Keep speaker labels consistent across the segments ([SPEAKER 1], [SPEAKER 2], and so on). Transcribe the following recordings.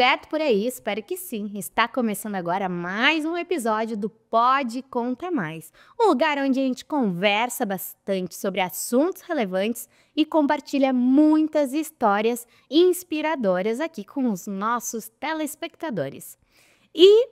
[SPEAKER 1] certo por aí? Espero que sim. Está começando agora mais um episódio do Pode Conta Mais, um lugar onde a gente conversa bastante sobre assuntos relevantes e compartilha muitas histórias inspiradoras aqui com os nossos telespectadores. E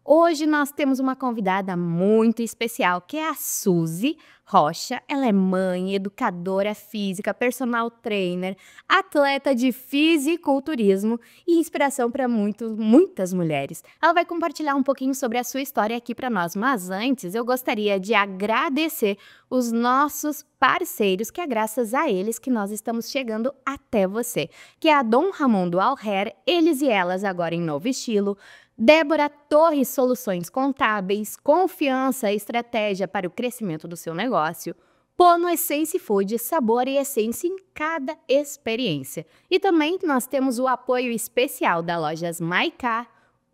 [SPEAKER 1] hoje nós temos uma convidada muito especial, que é a Suzy Rocha. Ela é mãe, educadora física, personal trainer, atleta de fisiculturismo e inspiração para muitas mulheres. Ela vai compartilhar um pouquinho sobre a sua história aqui para nós, mas antes eu gostaria de agradecer os nossos parceiros, que é graças a eles que nós estamos chegando até você, que é a Dom Ramon do All Hair, eles e elas agora em novo estilo, Débora Torres Soluções Contábeis, confiança e estratégia para o crescimento do seu negócio. Pono Essence Food, sabor e essência em cada experiência. E também nós temos o apoio especial da Lojas Maicá,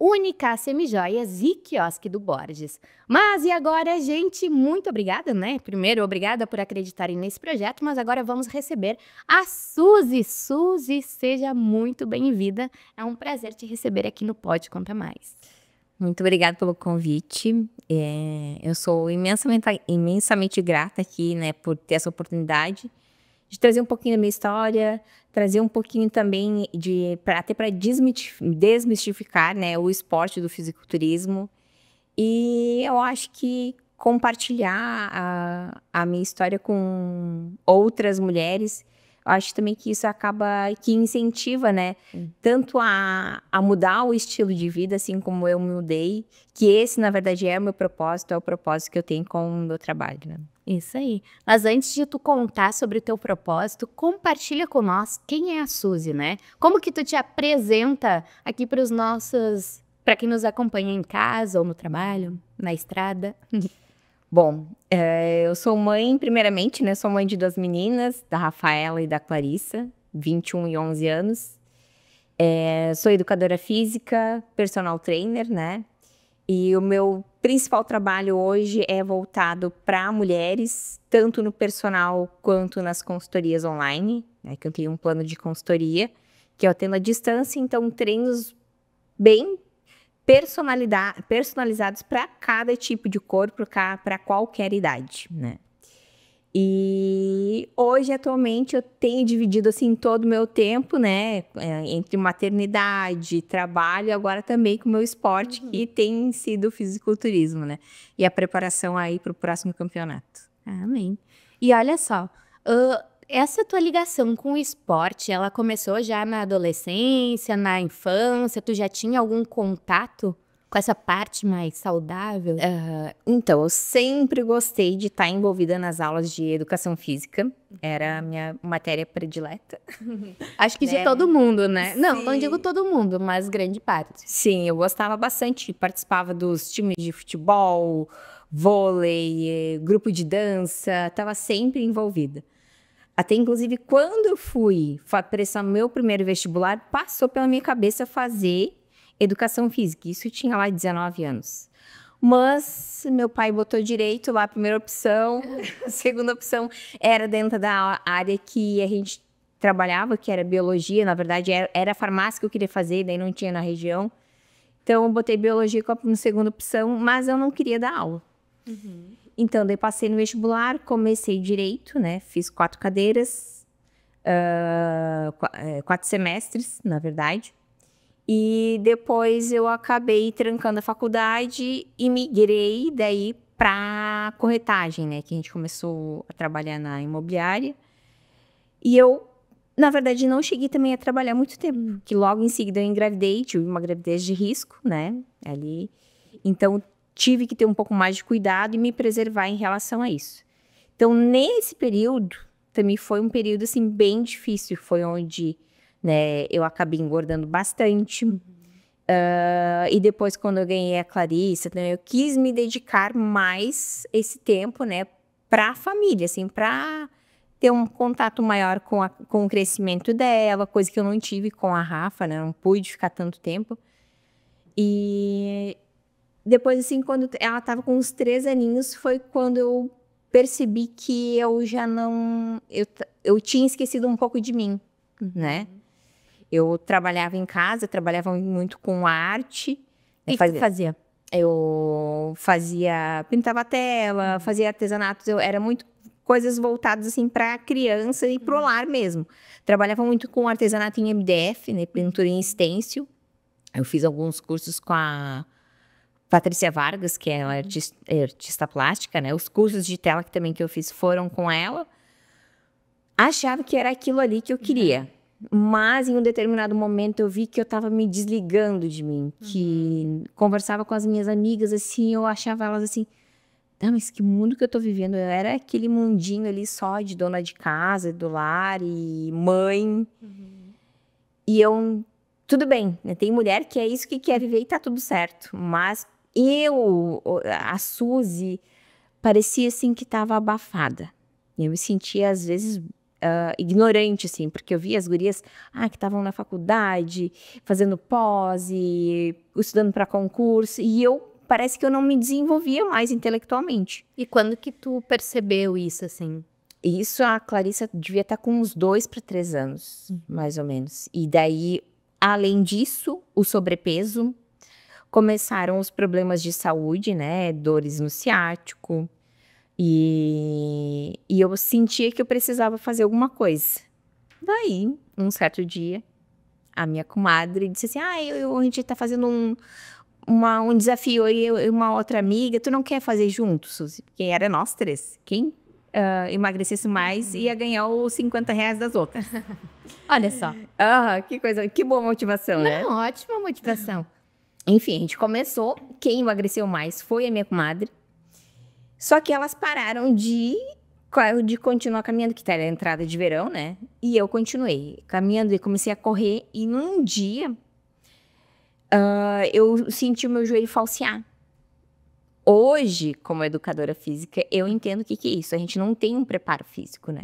[SPEAKER 1] Única Semijoias e Quiosque do Borges. Mas e agora, gente? Muito obrigada, né? Primeiro, obrigada por acreditarem nesse projeto, mas agora vamos receber a Suzy. Suzy, seja muito bem-vinda. É um prazer te receber aqui no Pode Conta Mais.
[SPEAKER 2] Muito obrigada pelo convite. Eu sou imensamente grata aqui, né, por ter essa oportunidade de trazer um pouquinho da minha história, trazer um pouquinho também até para desmistificar, né, o esporte do fisiculturismo. E eu acho que compartilhar a minha história com outras mulheres, eu acho também que isso que incentiva, né, tanto a mudar o estilo de vida, assim como eu mudei, que esse, na verdade, é o meu propósito, é o propósito que eu tenho com o meu trabalho, né?
[SPEAKER 1] Isso aí. Mas antes de tu contar sobre o teu propósito, compartilha com nós quem é a Suzy, né? Como que tu te apresenta aqui para quem nos acompanha em casa ou no trabalho, na estrada?
[SPEAKER 2] Bom, eu sou mãe, primeiramente, né? Sou mãe de 2 meninas, da Rafaela e da Clarissa, 21 e 11 anos. Sou educadora física, personal trainer, né? E o meu principal trabalho hoje é voltado para mulheres, tanto no personal quanto nas consultorias online, né? Que eu tenho um plano de consultoria, que eu atendo à distância, então treinos bem personalizados para cada tipo de corpo, para qualquer idade, né? E hoje, atualmente, eu tenho dividido assim todo o meu tempo, né, entre maternidade, trabalho, agora também com o meu esporte, que tem sido o fisiculturismo, né? E a preparação aí para o próximo campeonato.
[SPEAKER 1] Amém. E olha só, essa tua ligação com o esporte, ela começou já na adolescência, na infância? Tu já tinha algum contato com essa parte mais saudável?
[SPEAKER 2] Então, eu sempre gostei de estar envolvida nas aulas de educação física. Era a minha matéria predileta.
[SPEAKER 1] Acho que de todo mundo, né?
[SPEAKER 2] Sim.
[SPEAKER 1] Não digo todo mundo, mas grande parte.
[SPEAKER 2] Sim, eu gostava bastante. Participava dos times de futebol, vôlei, grupo de dança. Estava sempre envolvida. Até, inclusive, quando eu fui prestar meu primeiro vestibular, passou pela minha cabeça fazer educação física. Isso eu tinha lá 19 anos. Mas meu pai botou direito lá, a primeira opção. A segunda opção era dentro da área que a gente trabalhava, que era biologia. Na verdade, era a farmácia que eu queria fazer, daí não tinha na região. Então, eu botei biologia como segunda opção, mas eu não queria dar aula. Então, daí passei no vestibular, comecei direito, né? Fiz 4 cadeiras, 4 semestres, na verdade. E depois eu acabei trancando a faculdade e migrei daí para corretagem, né? Que a gente começou a trabalhar na imobiliária. E eu, na verdade, não cheguei também a trabalhar muito tempo, porque logo em seguida eu engravidei, tive uma gravidez de risco, né? Ali. Então, tive que ter um pouco mais de cuidado e me preservar em relação a isso. Então, nesse período, também foi um período, assim, bem difícil. Foi onde, né, eu acabei engordando bastante. E depois, quando eu ganhei a Clarissa, eu quis me dedicar mais esse tempo, né, para a família, assim, para ter um contato maior com o crescimento dela, coisa que eu não tive com a Rafa, né, não pude ficar tanto tempo. E depois, assim, quando ela estava com uns 3 aninhos, foi quando eu percebi que eu já não... Eu tinha esquecido um pouco de mim, né? Eu trabalhava em casa, trabalhava muito com arte.
[SPEAKER 1] O que você fazia?
[SPEAKER 2] Eu pintava tela, fazia artesanatos, era muito coisas voltadas assim para criança e pro lar mesmo. Trabalhava muito com artesanato em MDF, né, pintura em stencil. Eu fiz alguns cursos com a Patrícia Vargas, que é artista plástica, né? Os cursos de tela que eu fiz foram com ela. Achava que era aquilo ali que eu queria. Mas, em um determinado momento, eu vi que eu estava me desligando de mim. Que conversava com as minhas amigas, assim, eu achava elas assim... Não, mas que mundo que eu tô vivendo? Eu era aquele mundinho ali só de dona de casa, do lar e mãe. E eu... Tudo bem, né? Tem mulher que é isso que quer viver e tá tudo certo. Mas a Suzy, parecia assim que estava abafada. Eu me sentia, às vezes... ignorante, assim, porque eu via as gurias que estavam na faculdade, fazendo pós e estudando para concurso, e parece que eu não me desenvolvia mais intelectualmente.
[SPEAKER 1] E quando que tu percebeu isso, assim?
[SPEAKER 2] Isso a Clarissa devia estar com uns 2 para 3 anos, mais ou menos. E daí, além disso, o sobrepeso, começaram os problemas de saúde, né? Dores no ciático. E eu sentia que eu precisava fazer alguma coisa. Daí, um certo dia, a minha comadre disse assim, a gente tá fazendo um desafio aí, eu e uma outra amiga, tu não quer fazer juntos, Suzy? Porque era nós 3. Quem emagrecesse mais ia ganhar os 50 reais das outras.
[SPEAKER 1] Olha só.
[SPEAKER 2] Que coisa, que boa motivação, né?
[SPEAKER 1] Não, ótima motivação.
[SPEAKER 2] Enfim, a gente começou, quem emagreceu mais foi a minha comadre. Só que elas pararam de continuar caminhando, que era a entrada de verão, né? E eu continuei caminhando e comecei a correr. E num dia, eu senti o meu joelho falsear. Hoje, como educadora física, eu entendo o que é isso. A gente não tem um preparo físico, né?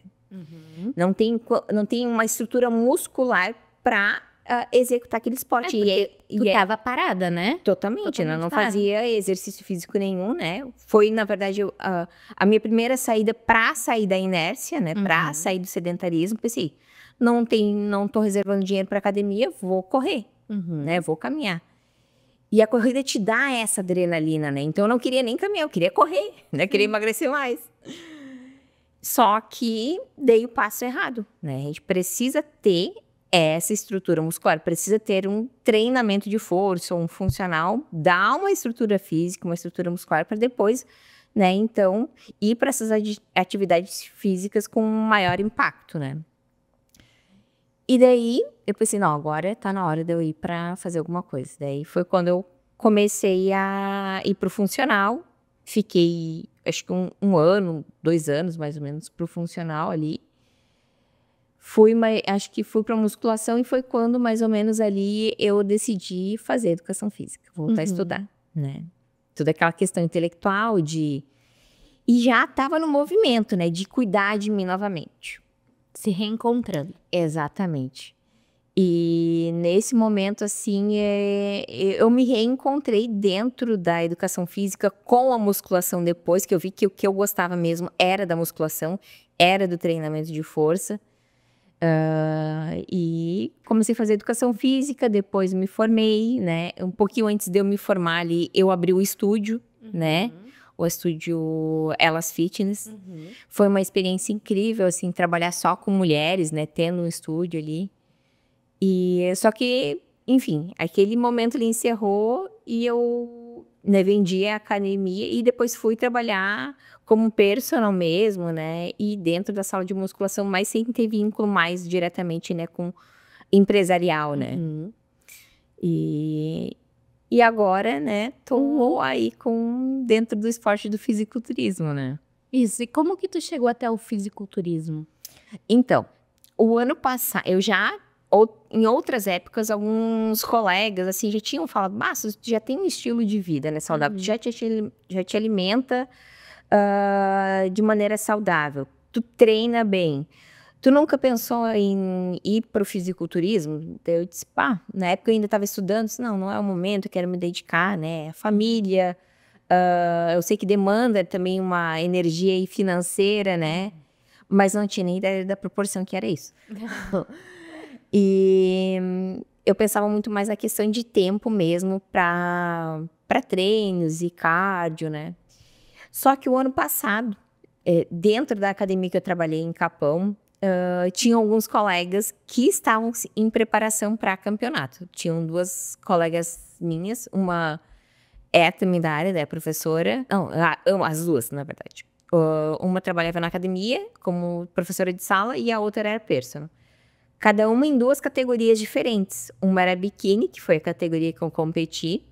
[SPEAKER 2] Não tem uma estrutura muscular para executar aquele esporte.
[SPEAKER 1] Tu tava parada, né?
[SPEAKER 2] Totalmente, né? Não fazia exercício físico nenhum, né? Foi, na verdade, a minha primeira saída para sair da inércia, né? Para sair do sedentarismo. Pensei, não tô reservando dinheiro para academia, vou correr, né? Vou caminhar. E a corrida te dá essa adrenalina, né? Então eu não queria nem caminhar, eu queria correr, né? Queria emagrecer mais. Só que dei o passo errado, né? A gente precisa ter essa estrutura muscular, precisa ter um treinamento de força, um funcional, dar uma estrutura física, uma estrutura muscular para depois, né, então, ir para essas atividades físicas com maior impacto, né. E daí, eu pensei, não, agora tá na hora de eu ir para fazer alguma coisa. Daí foi quando eu comecei a ir pro funcional, fiquei, acho que um ano, 2 anos, mais ou menos, pro funcional ali. Acho que fui para musculação e foi quando, mais ou menos, ali eu decidi fazer educação física, voltar a estudar, né? Toda aquela questão intelectual e já estava no movimento, né? De cuidar de mim novamente.
[SPEAKER 1] Se reencontrando.
[SPEAKER 2] Exatamente. E nesse momento, assim, eu me reencontrei dentro da educação física com a musculação depois, que eu vi que o que eu gostava mesmo era da musculação, era do treinamento de força. E comecei a fazer educação física, depois me formei, né? Um pouquinho antes de eu me formar ali, eu abri o estúdio, né? O estúdio Elas Fitness. Foi uma experiência incrível, assim, trabalhar só com mulheres, né? Tendo um estúdio ali. Só que, enfim, aquele momento ele encerrou e eu, né, vendi a academia e depois fui trabalhar como personal mesmo, né? E dentro da sala de musculação, mas sem ter vínculo mais diretamente, né, com empresarial, né? E agora, né, tô aí dentro do esporte do fisiculturismo, né?
[SPEAKER 1] Isso, e como que tu chegou até o fisiculturismo?
[SPEAKER 2] Então, o ano passado, em outras épocas, alguns colegas, assim, já tinham falado, tu já tem um estilo de vida, né, saudável, tu já te alimenta de maneira saudável, tu treina bem. Tu nunca pensou em ir para o fisiculturismo? Eu disse, na época eu ainda estava estudando, disse, não é o momento, eu quero me dedicar, né, a família, eu sei que demanda também uma energia aí financeira, né, mas não tinha nem ideia da proporção que era isso. E eu pensava muito mais na questão de tempo mesmo para treinos e cardio, né? Só que o ano passado, dentro da academia que eu trabalhei em Capão, tinha alguns colegas que estavam em preparação para campeonato. Tinham 2 colegas minhas, uma também da área, é professora. Não, as 2, na verdade. Uma trabalhava na academia como professora de sala e a outra era personal. Cada uma em 2 categorias diferentes. Uma era biquíni, que foi a categoria que eu competi,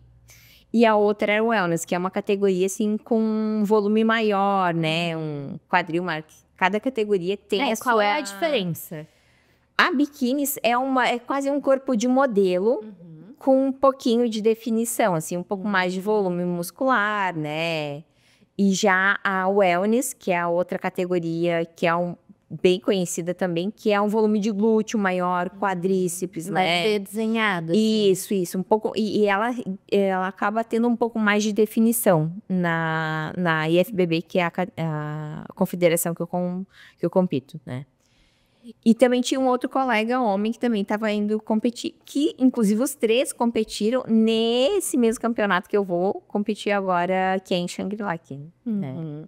[SPEAKER 2] e a outra era wellness, que é uma categoria assim com um volume maior, né? Um quadril maior. Cada categoria tem a
[SPEAKER 1] Qual
[SPEAKER 2] sua...
[SPEAKER 1] é a diferença?
[SPEAKER 2] A biquíni é quase um corpo de modelo com um pouquinho de definição, assim, um pouco mais de volume muscular, né? E já a wellness, que é a outra categoria que é bem conhecida também, que é um volume de glúteo maior, quadríceps,
[SPEAKER 1] Vai
[SPEAKER 2] né?
[SPEAKER 1] ser desenhado. Assim.
[SPEAKER 2] Isso, um pouco. E ela acaba tendo um pouco mais de definição na IFBB, que é a confederação que eu compito, né? E também tinha um outro colega homem que também estava indo competir, que inclusive os 3 competiram nesse mesmo campeonato que eu vou competir agora, que é em Shangri-La aqui, né?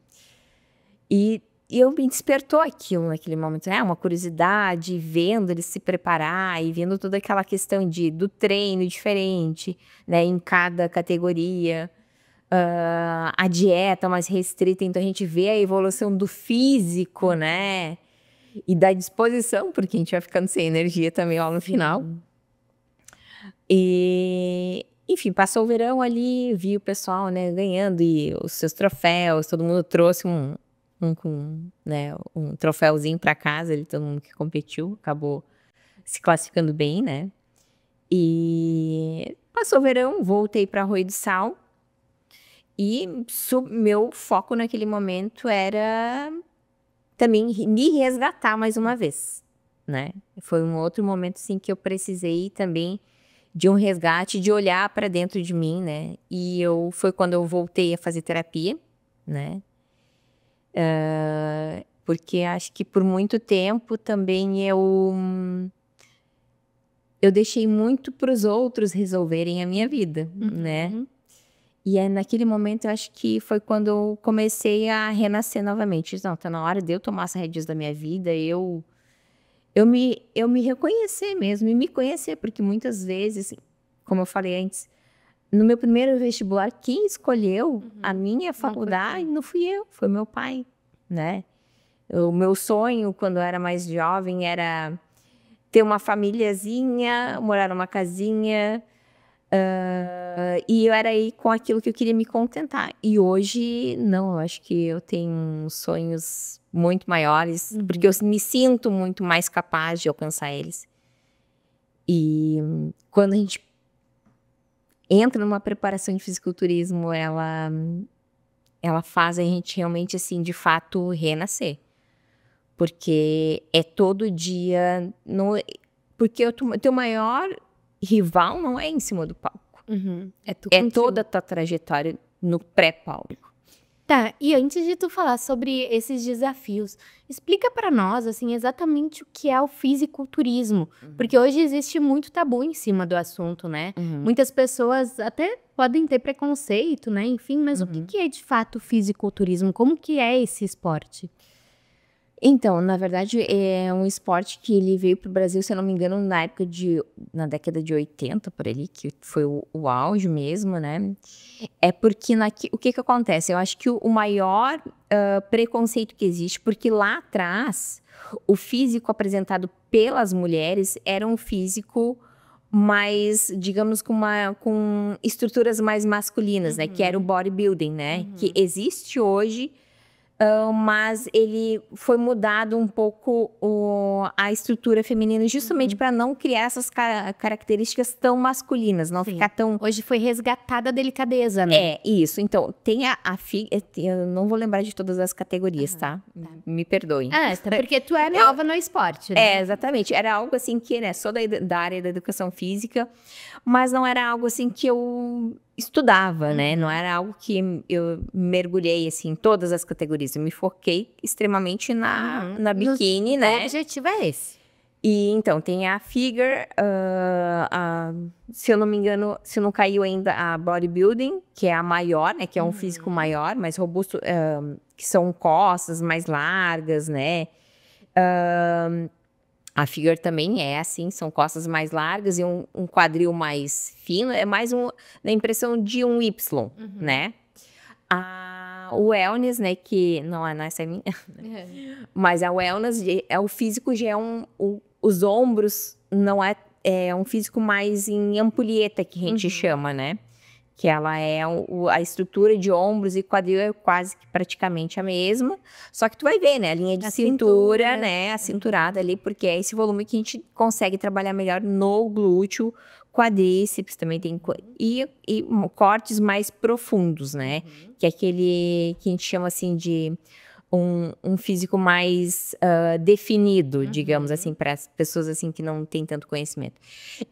[SPEAKER 2] E eu me despertou aquilo naquele momento, uma curiosidade, vendo ele se preparar e vendo toda aquela questão do treino diferente, né, em cada categoria, a dieta mais restrita, então a gente vê a evolução do físico, né, e da disposição, porque a gente vai ficando sem energia também lá no final. E, enfim, passou o verão ali, vi o pessoal, né, ganhando e os seus troféus, todo mundo trouxe um troféuzinho para casa, todo mundo que competiu acabou se classificando bem, né? E passou o verão, voltei para Arroio do Sal e meu foco naquele momento era também me resgatar mais uma vez, né? Foi um outro momento assim que eu precisei também de um resgate, de olhar para dentro de mim, né? E foi quando eu voltei a fazer terapia, né? Porque acho que por muito tempo também eu deixei muito para os outros resolverem a minha vida, né? E naquele momento eu acho que foi quando eu comecei a renascer novamente. Não, tá na hora de eu tomar as rédeas da minha vida, eu me reconhecer mesmo e me conhecer, porque muitas vezes, como eu falei antes, no meu primeiro vestibular, quem escolheu a minha faculdade não fui eu, foi meu pai, né? O meu sonho, quando eu era mais jovem, era ter uma famíliazinha, morar numa casinha, e eu era aí com aquilo que eu queria me contentar. E hoje, não, eu acho que eu tenho sonhos muito maiores, porque eu me sinto muito mais capaz de alcançar eles. E quando a gente entra numa preparação de fisiculturismo, ela faz a gente realmente, assim, de fato, renascer. Porque é todo dia... porque o teu maior rival não é em cima do palco. É toda a tua trajetória no pré-palco.
[SPEAKER 1] Tá, e antes de tu falar sobre esses desafios, explica para nós, assim, exatamente o que é o fisiculturismo. Porque hoje existe muito tabu em cima do assunto, né? Muitas pessoas até podem ter preconceito, né? Enfim, mas o que é de fato o fisiculturismo? Como que é esse esporte?
[SPEAKER 2] Então, na verdade, é um esporte que ele veio para o Brasil, se eu não me engano, na década de 80, por ali, que foi o auge mesmo, né? É porque o que acontece? Eu acho que o maior preconceito que existe, porque lá atrás, o físico apresentado pelas mulheres era um físico mais, digamos, com estruturas mais masculinas, né? Que era o bodybuilding, né? Que existe hoje... mas ele foi mudado um pouco a estrutura feminina justamente para não criar essas características tão masculinas, não ficar tão...
[SPEAKER 1] Hoje foi resgatada a delicadeza, né?
[SPEAKER 2] É, isso. Então, tem eu não vou lembrar de todas as categorias, tá? Me perdoem.
[SPEAKER 1] Até porque tu é nova no esporte, né?
[SPEAKER 2] Exatamente. Era algo assim que, né, sou da área da educação física, mas não era algo assim que eu estudava, né? Não era algo que eu mergulhei, assim, em todas as categorias. Eu me foquei extremamente na biquíni, né?
[SPEAKER 1] O objetivo é esse.
[SPEAKER 2] E então, tem a Figure, se eu não me engano, se não caiu ainda, a Bodybuilding, que é a maior, né? Que é um físico maior, mais robusto, que são costas mais largas, né? A Figure também é assim, são costas mais largas e um quadril mais fino, é mais na impressão de um Y, né? O Wellness, né, que não é essa é minha, mas a Wellness, o físico já é os ombros, não é um físico mais em ampulheta, que a gente chama, né? Que ela é a estrutura de ombros e quadril é quase que praticamente a mesma, só que tu vai ver, né, a linha de cintura, né, a cinturada ali, porque é esse volume que a gente consegue trabalhar melhor no glúteo, quadríceps também tem, e cortes mais profundos, né, que é aquele que a gente chama assim de um físico mais definido, digamos assim, para as pessoas assim que não têm tanto conhecimento.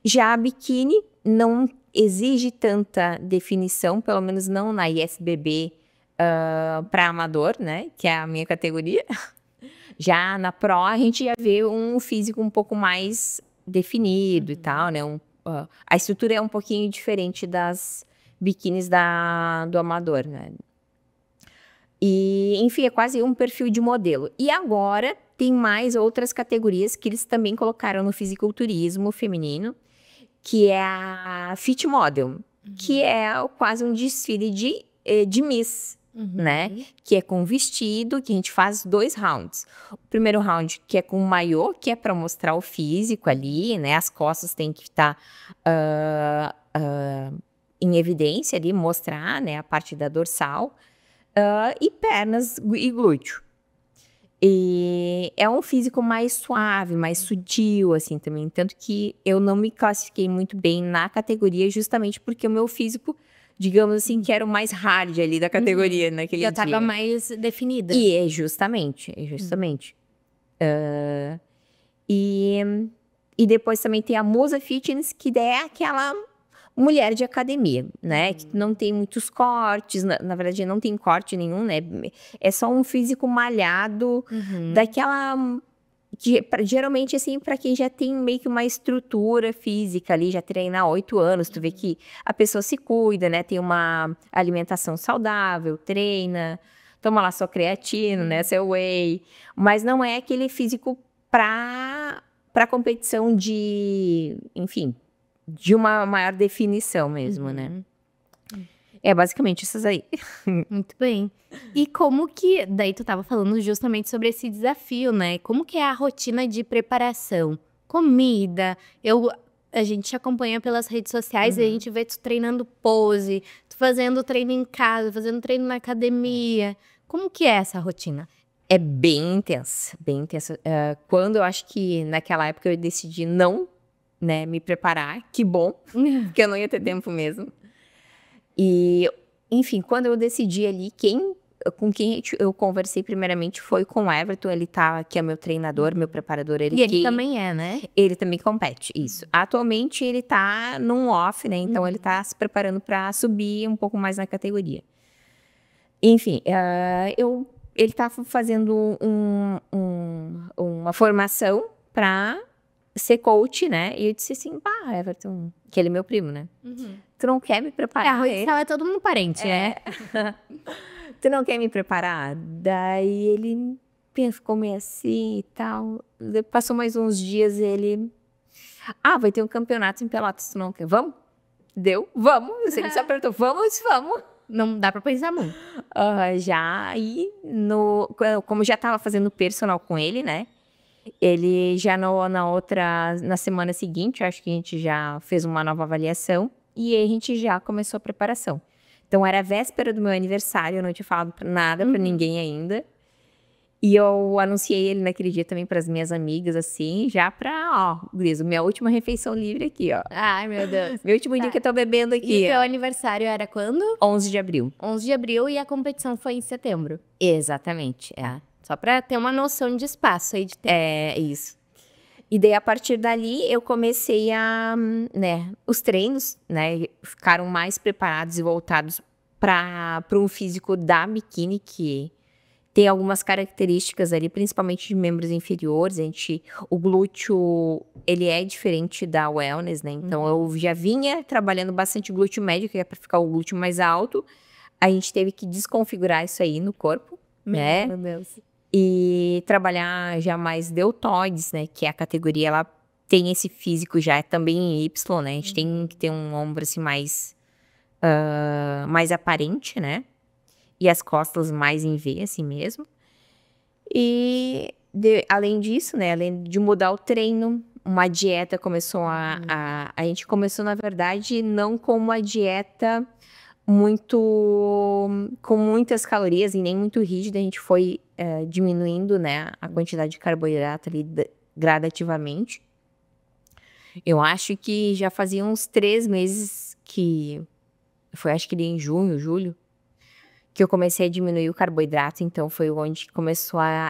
[SPEAKER 2] Já a biquíni não exige tanta definição, pelo menos não na ISBB para amador, né? Que é a minha categoria. Já na Pro, a gente já vê um físico um pouco mais definido e tal, né? A estrutura é um pouquinho diferente das biquínis do amador, né? E, enfim, é quase um perfil de modelo. E agora tem mais outras categorias que eles também colocaram no fisiculturismo feminino, que é a Fit Model, que é quase um desfile de Miss, né? Que é com vestido, que a gente faz 2 rounds. O primeiro round, que é com maiô, que é para mostrar o físico ali, né? As costas têm que estar em evidência ali, mostrar, né? A parte da dorsal. E pernas e glúteo. E é um físico mais suave, mais sutil, assim, também. Tanto que eu não me classifiquei muito bem na categoria, justamente porque o meu físico, digamos assim, que era o mais hard ali da categoria naquele dia.
[SPEAKER 1] Já estava mais definida.
[SPEAKER 2] E é justamente. E depois também tem a Musa Fitness, que é aquela mulher de academia, né? Que não tem muitos cortes, na verdade não tem corte nenhum, né? É só um físico malhado, daquela que geralmente assim para quem já tem meio que uma estrutura física ali, já treina há 8 anos, tu vê que a pessoa se cuida, né? Tem uma alimentação saudável, treina, toma lá sua creatina, né? Seu whey, mas não é aquele físico para competição de, enfim, de uma maior definição mesmo, né? É basicamente essas aí.
[SPEAKER 1] Muito bem. E como que, daí tu tava falando justamente sobre esse desafio, né? Como que é a rotina de preparação? Comida, a gente te acompanha pelas redes sociais e a gente vê tu treinando pose, tu fazendo treino em casa, fazendo treino na academia. Como que é essa rotina?
[SPEAKER 2] É bem intensa, bem intensa. Quando eu acho que naquela época eu decidi não, né, me preparar, que bom, porque eu não ia ter tempo mesmo. E, enfim, quando eu decidi ali, com quem eu conversei primeiramente foi com o Everton, que é meu treinador, meu preparador.
[SPEAKER 1] Ele também é, né?
[SPEAKER 2] Ele também compete, isso. Atualmente ele tá num off, né, então ele tá se preparando para subir um pouco mais na categoria. Enfim, ele tá fazendo uma formação para ser coach, né? E eu disse assim, pá, Everton, que ele é meu primo, né? Tu não quer me preparar?
[SPEAKER 1] Arroz e sal é todo mundo parente, né?
[SPEAKER 2] Tu não quer me preparar? Daí ele ficou meio assim e tal. Passou mais uns dias, ele... vai ter um campeonato em Pelotas, tu não quer? Vamos? Deu? Vamos. Ele se apertou, vamos.
[SPEAKER 1] Não dá pra pensar muito.
[SPEAKER 2] Já, e como já tava fazendo personal com ele, né? Ele já na semana seguinte, acho que a gente já fez uma nova avaliação e aí a gente já começou a preparação. Então era a véspera do meu aniversário, eu não tinha falado nada pra ninguém ainda. E eu anunciei ele naquele dia também pras minhas amigas, assim, já pra, Gris, minha última refeição livre aqui, ó.
[SPEAKER 1] Ai, meu Deus.
[SPEAKER 2] Meu último dia que eu tô bebendo aqui.
[SPEAKER 1] E teu aniversário era quando?
[SPEAKER 2] 11 de abril.
[SPEAKER 1] 11 de abril e a competição foi em setembro.
[SPEAKER 2] Exatamente,
[SPEAKER 1] Só pra ter uma noção de espaço aí de tempo.
[SPEAKER 2] É, isso. E daí, a partir dali, eu comecei os treinos, né, ficaram mais preparados e voltados para um físico da biquíni, que tem algumas características ali, principalmente de membros inferiores. O glúteo, ele é diferente da wellness, né? Então, eu já vinha trabalhando bastante glúteo médio, que é para ficar o glúteo mais alto. A gente teve que desconfigurar isso aí no corpo, né?
[SPEAKER 1] Meu Deus.
[SPEAKER 2] E trabalhar já mais deltoides, né? Que é a categoria, ela tem esse físico já também em Y, né? A gente tem que ter um ombro assim mais aparente, né? E as costas mais em V, assim mesmo. E além disso, né? Além de mudar o treino, uma dieta começou a gente começou, na verdade, não com uma dieta com muitas calorias e nem muito rígida. A gente foi diminuindo, né, a quantidade de carboidrato ali gradativamente. Eu acho que já fazia uns 3 meses foi, acho que em junho, julho, que eu comecei a diminuir o carboidrato. Então foi onde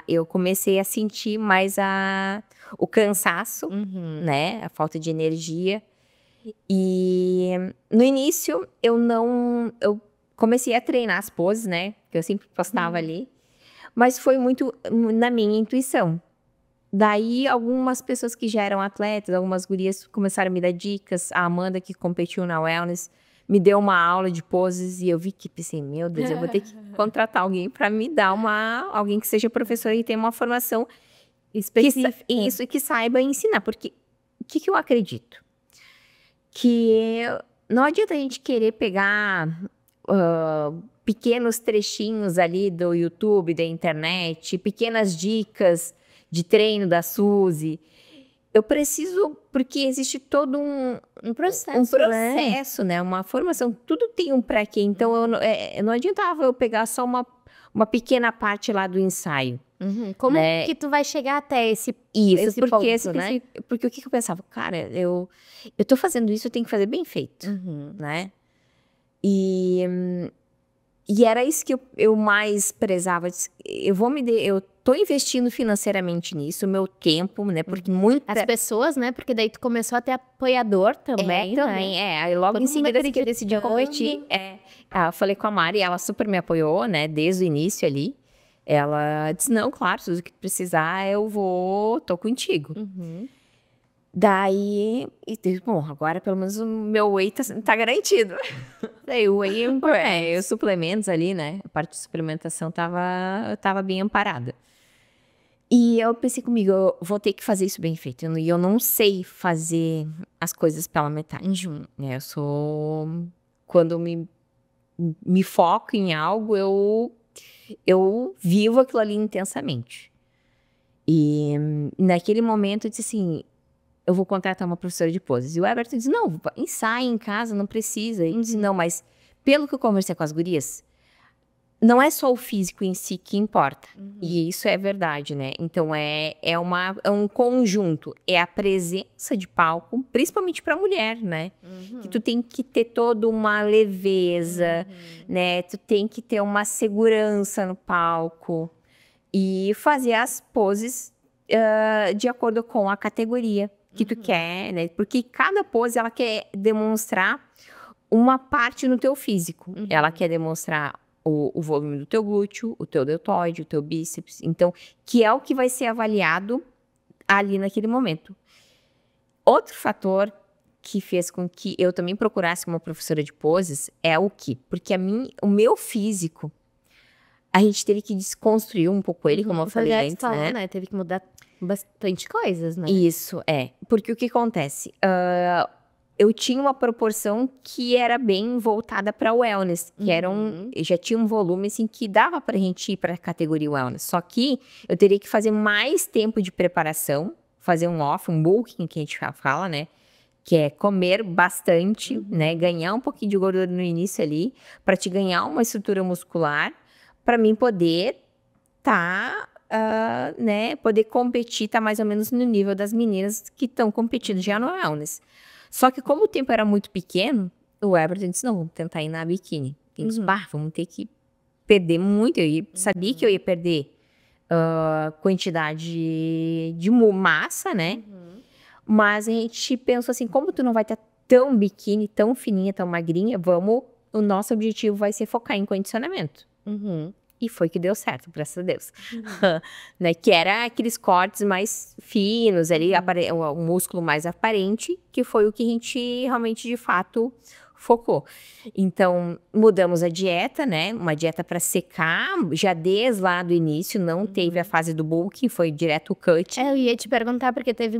[SPEAKER 2] eu comecei a sentir mais o cansaço, né, a falta de energia. E no início eu comecei a treinar as poses, né, que eu sempre postava ali, mas foi muito na minha intuição. Daí, algumas pessoas que já eram atletas, algumas gurias começaram a me dar dicas. A Amanda, que competiu na Wellness, me deu uma aula de poses e eu vi que pensei, meu Deus, eu vou ter que contratar alguém para me dar alguém que seja professora e tenha uma formação específica. Isso, que saiba ensinar. Porque o que eu acredito? Que não adianta a gente querer pegar pequenos trechinhos ali do YouTube, da internet, pequenas dicas de treino da Suzy. Eu preciso, porque existe todo um processo, né? Uma formação, tudo tem um para quê. Então, não adiantava eu pegar só uma pequena parte lá do ensaio.
[SPEAKER 1] Como
[SPEAKER 2] né?
[SPEAKER 1] que tu vai chegar até esse ponto, né?
[SPEAKER 2] Porque o que eu pensava? Cara, eu tô fazendo isso, eu tenho que fazer bem feito, né? E era isso que eu mais prezava. Eu tô investindo financeiramente nisso, o meu tempo, né? Porque
[SPEAKER 1] As pessoas, né? Porque daí tu começou a ter apoiador também, né?
[SPEAKER 2] Aí logo
[SPEAKER 1] Todo
[SPEAKER 2] em
[SPEAKER 1] mundo
[SPEAKER 2] seguida que eu
[SPEAKER 1] acreditando.
[SPEAKER 2] decidi competir, eu falei com a Mari, ela super me apoiou, né? Desde o início ali. Ela disse, não, claro, tudo que tu precisar, tô contigo. Daí, bom, agora pelo menos o meu whey tá garantido.
[SPEAKER 1] Daí o whey é importante.
[SPEAKER 2] Os suplementos ali, né? A parte de suplementação tava bem amparada. E eu pensei comigo, eu vou ter que fazer isso bem feito. E eu não sei fazer as coisas pela metade. Eu quando me foco em algo, eu vivo aquilo ali intensamente. E naquele momento eu disse assim, eu vou contratar uma professora de poses. E o Everton disse, não, ensaia em casa, não precisa. E eu disse, não, mas pelo que eu conversei com as gurias, não é só o físico em si que importa. E isso é verdade, né? Então, é um conjunto. É a presença de palco, principalmente para mulher, né? Que tu tem que ter toda uma leveza, né? Tu tem que ter uma segurança no palco. E fazer as poses de acordo com a categoria que tu quer, né? Porque cada pose, ela quer demonstrar uma parte no teu físico. Ela quer demonstrar o volume do teu glúteo, o teu deltoide, o teu bíceps. Então, que é o que vai ser avaliado ali naquele momento. Outro fator que fez com que eu também procurasse uma professora de poses é o quê? Porque o meu físico, a gente teve que desconstruir um pouco ele, como eu falei antes, né?
[SPEAKER 1] Teve que mudar bastante coisas, né?
[SPEAKER 2] Isso, porque o que acontece? Eu tinha uma proporção que era bem voltada para wellness, que já tinha um volume assim que dava pra gente ir para a categoria wellness. Só que eu teria que fazer mais tempo de preparação, fazer um bulking que a gente fala, né? Que é comer bastante, né? Ganhar um pouquinho de gordura no início ali, para te ganhar uma estrutura muscular, para mim poder né? Poder competir, tá mais ou menos no nível das meninas que estão competindo já no wellness. Só que como o tempo era muito pequeno, o Everton disse, não, vamos tentar ir na biquíni. Eu disse, vamos ter que perder muito. Eu sabia que eu ia perder quantidade de massa, né? Mas a gente pensou assim, como tu não vai estar tão biquíni, tão fininha, tão magrinha, o nosso objetivo vai ser focar em condicionamento. E foi que deu certo, graças a Deus. Né? Que era aqueles cortes mais finos ali, o músculo mais aparente, que foi o que a gente realmente, de fato, focou. Então, mudamos a dieta, né? Uma dieta para secar, já desde lá do início, não teve a fase do bulking, foi direto o cut.
[SPEAKER 1] Eu ia te perguntar, porque teve,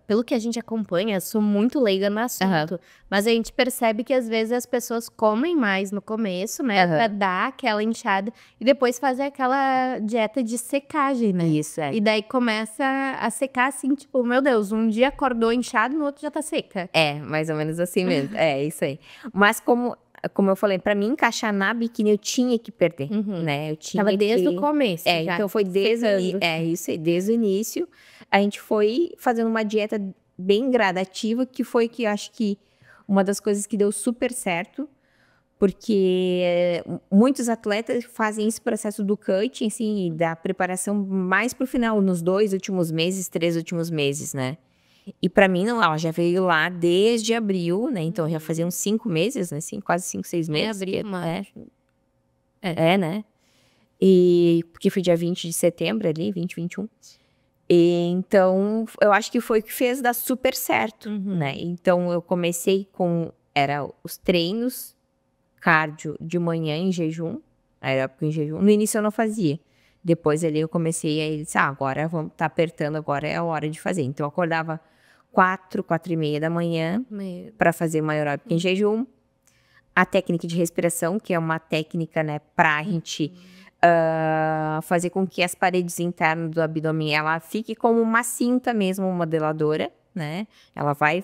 [SPEAKER 1] pelo que a gente acompanha, sou muito leiga no assunto, mas a gente percebe que às vezes as pessoas comem mais no começo, né, pra dar aquela inchada, e depois fazem aquela dieta de secagem, né?
[SPEAKER 2] Isso, é.
[SPEAKER 1] E daí começa a secar assim, tipo, meu Deus, um dia acordou inchado, no outro já tá seca.
[SPEAKER 2] É, mais ou menos assim mesmo, é isso aí. Mas como eu falei, pra mim encaixar na biquíni eu tinha que perder, né? Eu tinha
[SPEAKER 1] Tava desde
[SPEAKER 2] que...
[SPEAKER 1] o começo, já
[SPEAKER 2] então foi desde isso aí, desde o início. A gente foi fazendo uma dieta bem gradativa, que foi que eu acho que uma das coisas que deu super certo, porque muitos atletas fazem esse processo do cutting, assim, da preparação mais pro final, nos 2 últimos meses, 3 últimos meses, né? E pra mim, não, ela já veio lá desde abril, né? Então, já fazia uns 5 meses, né? Assim, quase 5, 6 meses.
[SPEAKER 1] Abril,
[SPEAKER 2] Né? E porque foi dia 20 de setembro ali, 20, 21. E, então, eu acho que foi o que fez dar super certo, né? Então, eu comecei era os treinos cardio de manhã em jejum, aeróbico em jejum. No início eu não fazia. Depois ali eu comecei, aí ele disse, agora vamos tá apertando, agora é a hora de fazer. Então eu acordava 4h30 da manhã para fazer uma aeróbica em jejum. A técnica de respiração, que é uma técnica, né, pra gente fazer com que as paredes internas do abdômen, ela fique como uma cinta mesmo, modeladora, né? Ela vai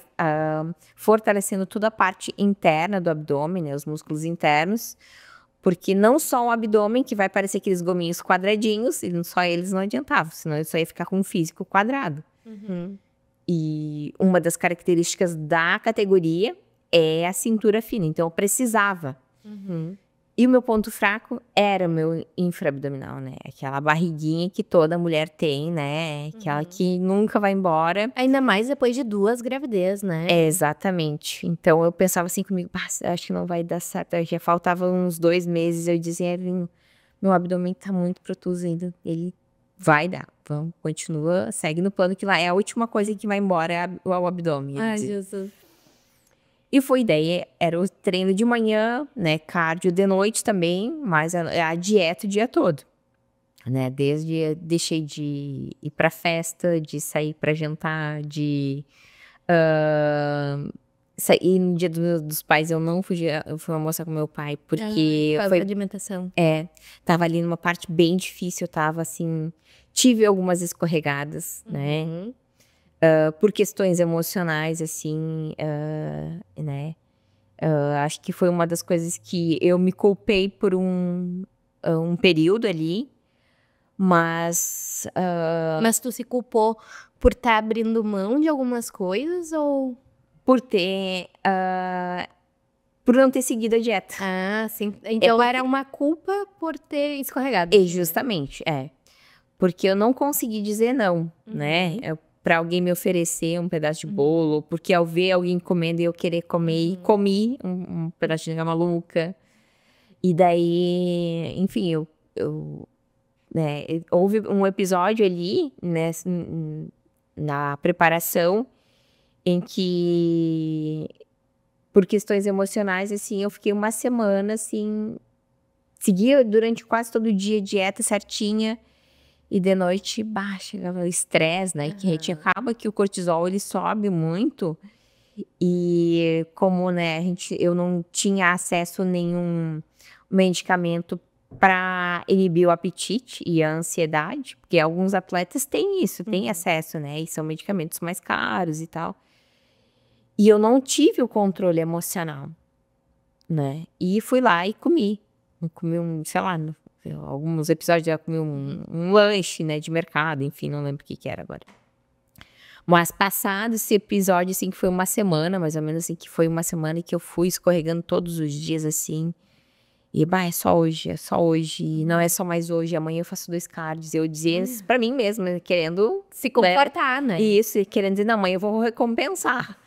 [SPEAKER 2] fortalecendo toda a parte interna do abdômen, né, os músculos internos. Porque não só o abdômen, que vai parecer aqueles gominhos quadradinhos, e só eles não adiantavam, senão eu só ia ficar com um físico quadrado. E uma das características da categoria é a cintura fina, então eu precisava. E o meu ponto fraco era o meu infraabdominal, né? Aquela barriguinha que toda mulher tem, né? Aquela que nunca vai embora.
[SPEAKER 1] Ainda mais depois de 2 gravidez, né?
[SPEAKER 2] Exatamente. Então eu pensava assim comigo, acho que não vai dar certo. Já faltavam uns 2 meses, eu dizia, meu abdômen tá muito protuso, ele vai dar. Vamos, continua, segue no plano que lá é a última coisa que vai embora, é o abdômen.
[SPEAKER 1] Ai, Jesus.
[SPEAKER 2] E foi ideia, era o treino de manhã, né, cardio de noite também, mas a dieta o dia todo, né, deixei de ir pra festa, de sair pra jantar, de sair no dia dos pais, eu não fugia, eu fui almoçar com meu pai, porque
[SPEAKER 1] foi alimentação.
[SPEAKER 2] Tava ali numa parte bem difícil, eu tava assim, tive algumas escorregadas, né, por questões emocionais, assim, né? Acho que foi uma das coisas que eu me culpei por um período ali, mas...
[SPEAKER 1] Mas tu se culpou por estar abrindo mão de algumas coisas, ou...?
[SPEAKER 2] Por não ter seguido a dieta.
[SPEAKER 1] Ah, sim. Então era uma culpa por ter escorregado.
[SPEAKER 2] Justamente, porque eu não consegui dizer não, né? Para alguém me oferecer um pedaço de bolo, porque ao ver alguém comendo e eu querer comer, e comi um pedaço de maluca. E daí, enfim, né, houve um episódio ali, né, na preparação, em que, por questões emocionais, assim, eu fiquei uma semana, assim, seguia durante quase todo o dia dieta certinha, e de noite, chegava o estresse, né? Que a gente acaba que o cortisol, ele sobe muito. E como, né, eu não tinha acesso a nenhum medicamento para inibir o apetite e a ansiedade, porque alguns atletas têm isso, têm acesso, né? E são medicamentos mais caros e tal. E eu não tive o controle emocional, né? E fui lá e comi. Comi sei lá, alguns episódios eu comi um lanche, né, de mercado, enfim, não lembro o que era agora. Mas passado esse episódio, assim, que foi uma semana, mais ou menos assim, que foi uma semana que eu fui escorregando todos os dias, assim, e, é só hoje, e não é só mais hoje, amanhã eu faço 2 cards. Eu dizia isso pra mim mesma, querendo...
[SPEAKER 1] Se confortar, né?
[SPEAKER 2] Isso, e querendo dizer, não, amanhã eu vou recompensar.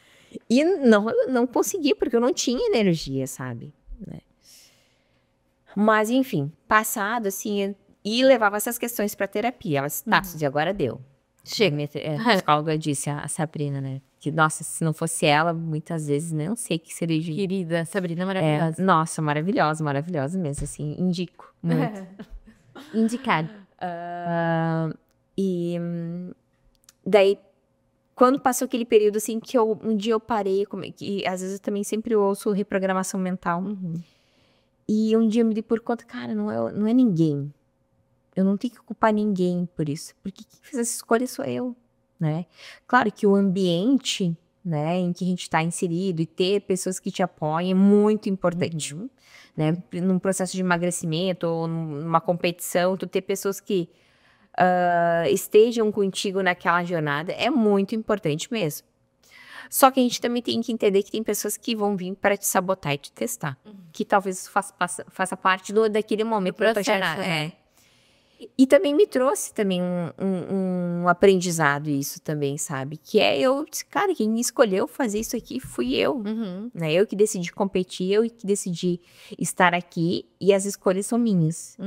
[SPEAKER 2] E não consegui, porque eu não tinha energia, sabe? Né? Mas, enfim, passado, assim, e levava essas questões para terapia. Elas, tá, e agora deu. Chega. A psicóloga disse, a Sabrina, né? Que, nossa, se não fosse ela, muitas vezes, né, não sei o que seria de...
[SPEAKER 1] Querida, Sabrina maravilhosa.
[SPEAKER 2] Nossa, maravilhosa, maravilhosa mesmo, assim, indico muito.
[SPEAKER 1] Indicado.
[SPEAKER 2] E daí, quando passou aquele período, assim, que um dia eu parei, que às vezes eu também sempre ouço reprogramação mental. E um dia eu me dei por conta, cara, não é ninguém. Eu não tenho que culpar ninguém por isso. Porque quem fez essa escolha sou eu, né? Claro que o ambiente, né, em que a gente está inserido e ter pessoas que te apoiem é muito importante, né? Num processo de emagrecimento ou numa competição, tu ter pessoas que estejam contigo naquela jornada é muito importante mesmo. Só que a gente também tem que entender que tem pessoas que vão vir para te sabotar e te testar. Que talvez faça parte daquele momento.
[SPEAKER 1] Do processo, né?
[SPEAKER 2] E também me trouxe também um aprendizado isso também, sabe? Que eu disse, cara, quem escolheu fazer isso aqui fui eu. Né? Eu que decidi competir, eu que decidi estar aqui e as escolhas são minhas.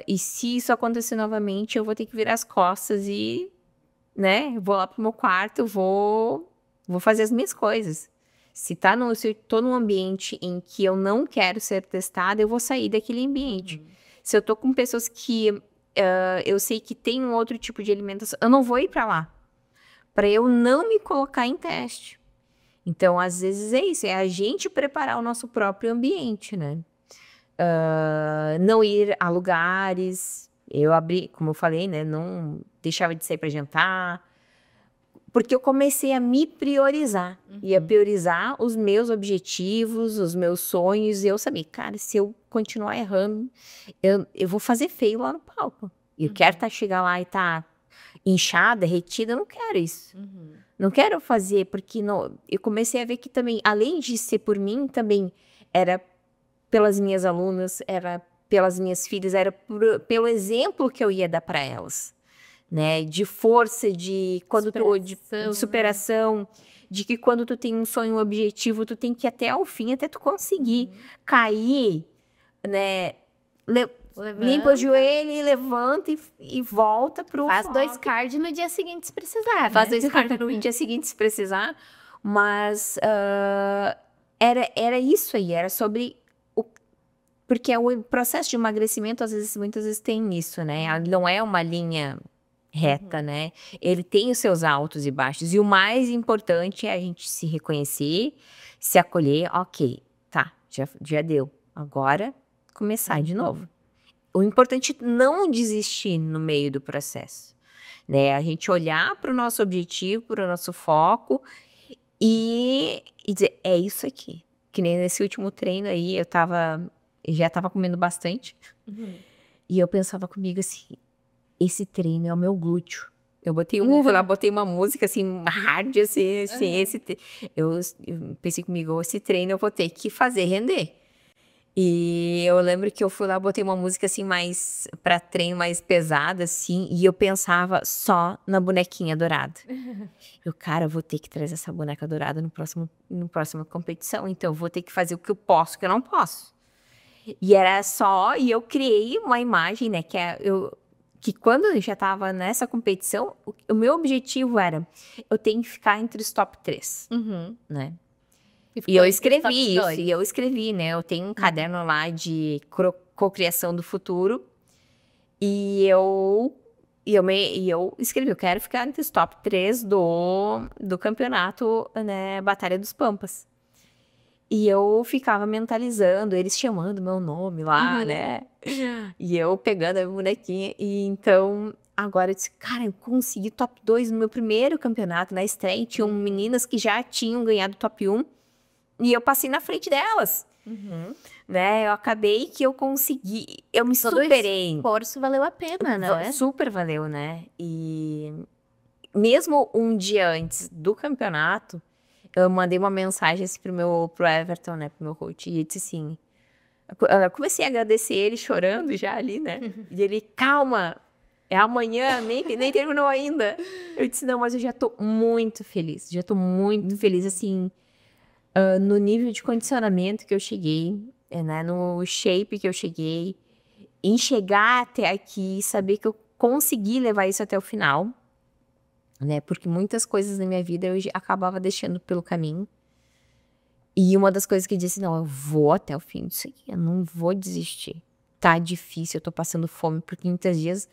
[SPEAKER 2] E se isso acontecer novamente, eu vou ter que virar as costas e, né, vou lá pro meu quarto, vou fazer as minhas coisas. Se eu tô num ambiente em que eu não quero ser testada, eu vou sair daquele ambiente. Se eu tô com pessoas que eu sei que tem um outro tipo de alimentação, eu não vou ir para lá. Para eu não me colocar em teste. Então, às vezes é isso, é a gente preparar o nosso próprio ambiente, né? Não ir a lugares, como eu falei, né? Não deixava de sair para jantar. Porque eu comecei a me priorizar. E a priorizar os meus objetivos, os meus sonhos. E eu sabia, cara, se eu continuar errando, eu vou fazer feio lá no palco. E eu quero chegar lá e inchada, retida, eu não quero isso. Não quero fazer, porque eu comecei a ver que também, além de ser por mim, também era pelas minhas alunas, era pelas minhas filhas, era pelo exemplo que eu ia dar para elas. Né, de força, de superação, de que quando tu tem um sonho, um objetivo, tu tem que ir até ao fim, até tu conseguir cair, né, limpa o joelho e levanta e volta pro
[SPEAKER 1] Faz 2 cardio no dia seguinte se precisar,
[SPEAKER 2] Faz
[SPEAKER 1] né?
[SPEAKER 2] 2 cardio no dia seguinte se precisar, mas era isso aí, era sobre porque o processo de emagrecimento, muitas vezes tem isso, né, não é uma linha reta, né? Ele tem os seus altos e baixos. E o mais importante é a gente se reconhecer, se acolher. Ok, tá, já deu. Agora, começar de novo. O importante é não desistir no meio do processo. Né? A gente olhar para o nosso objetivo, para o nosso foco e dizer, é isso aqui. Que nem nesse último treino aí, já estava comendo bastante. E eu pensava comigo assim, esse treino é o meu glúteo. Eu botei uma música assim, hard, assim, eu pensei comigo, esse treino eu vou ter que fazer render. E eu lembro que eu fui lá, botei uma música assim, mais pra treino, mais pesada, assim, e eu pensava só na bonequinha dourada. Cara, eu vou ter que trazer essa boneca dourada no próxima competição, então eu vou ter que fazer o que eu posso, o que eu não posso. E eu criei uma imagem, né, que quando eu já estava nessa competição, o meu objetivo era, eu tenho que ficar entre os top 3, né? E eu escrevi isso, né? Eu tenho um caderno lá de cocriação do futuro, e eu escrevi, eu quero ficar entre os top 3 do campeonato, né, Batalha dos Pampas. E eu ficava mentalizando, eles chamando meu nome lá, né? E eu pegando a bonequinha. E então, agora eu disse, cara, eu consegui top 2 no meu primeiro campeonato. Na estreia, tinham meninas que já tinham ganhado top 1. E eu passei na frente delas. Né? Eu acabei que eu consegui, eu me superei.
[SPEAKER 1] O esforço valeu a pena, não é?
[SPEAKER 2] Super valeu, né? E mesmo um dia antes do campeonato, eu mandei uma mensagem assim pro Everton, né, pro meu coach, e disse assim, eu comecei a agradecer ele chorando já ali, né, e ele, calma, é amanhã, nem terminou ainda. Eu disse, não, mas eu já tô muito feliz, assim, no nível de condicionamento que eu cheguei, né, no shape que eu cheguei, em chegar até aqui, saber que eu consegui levar isso até o final, né, porque muitas coisas na minha vida eu acabava deixando pelo caminho. E uma das coisas que eu disse, não, eu vou até o fim disso aqui, eu não vou desistir. Tá difícil, eu tô passando fome, porque muitos dias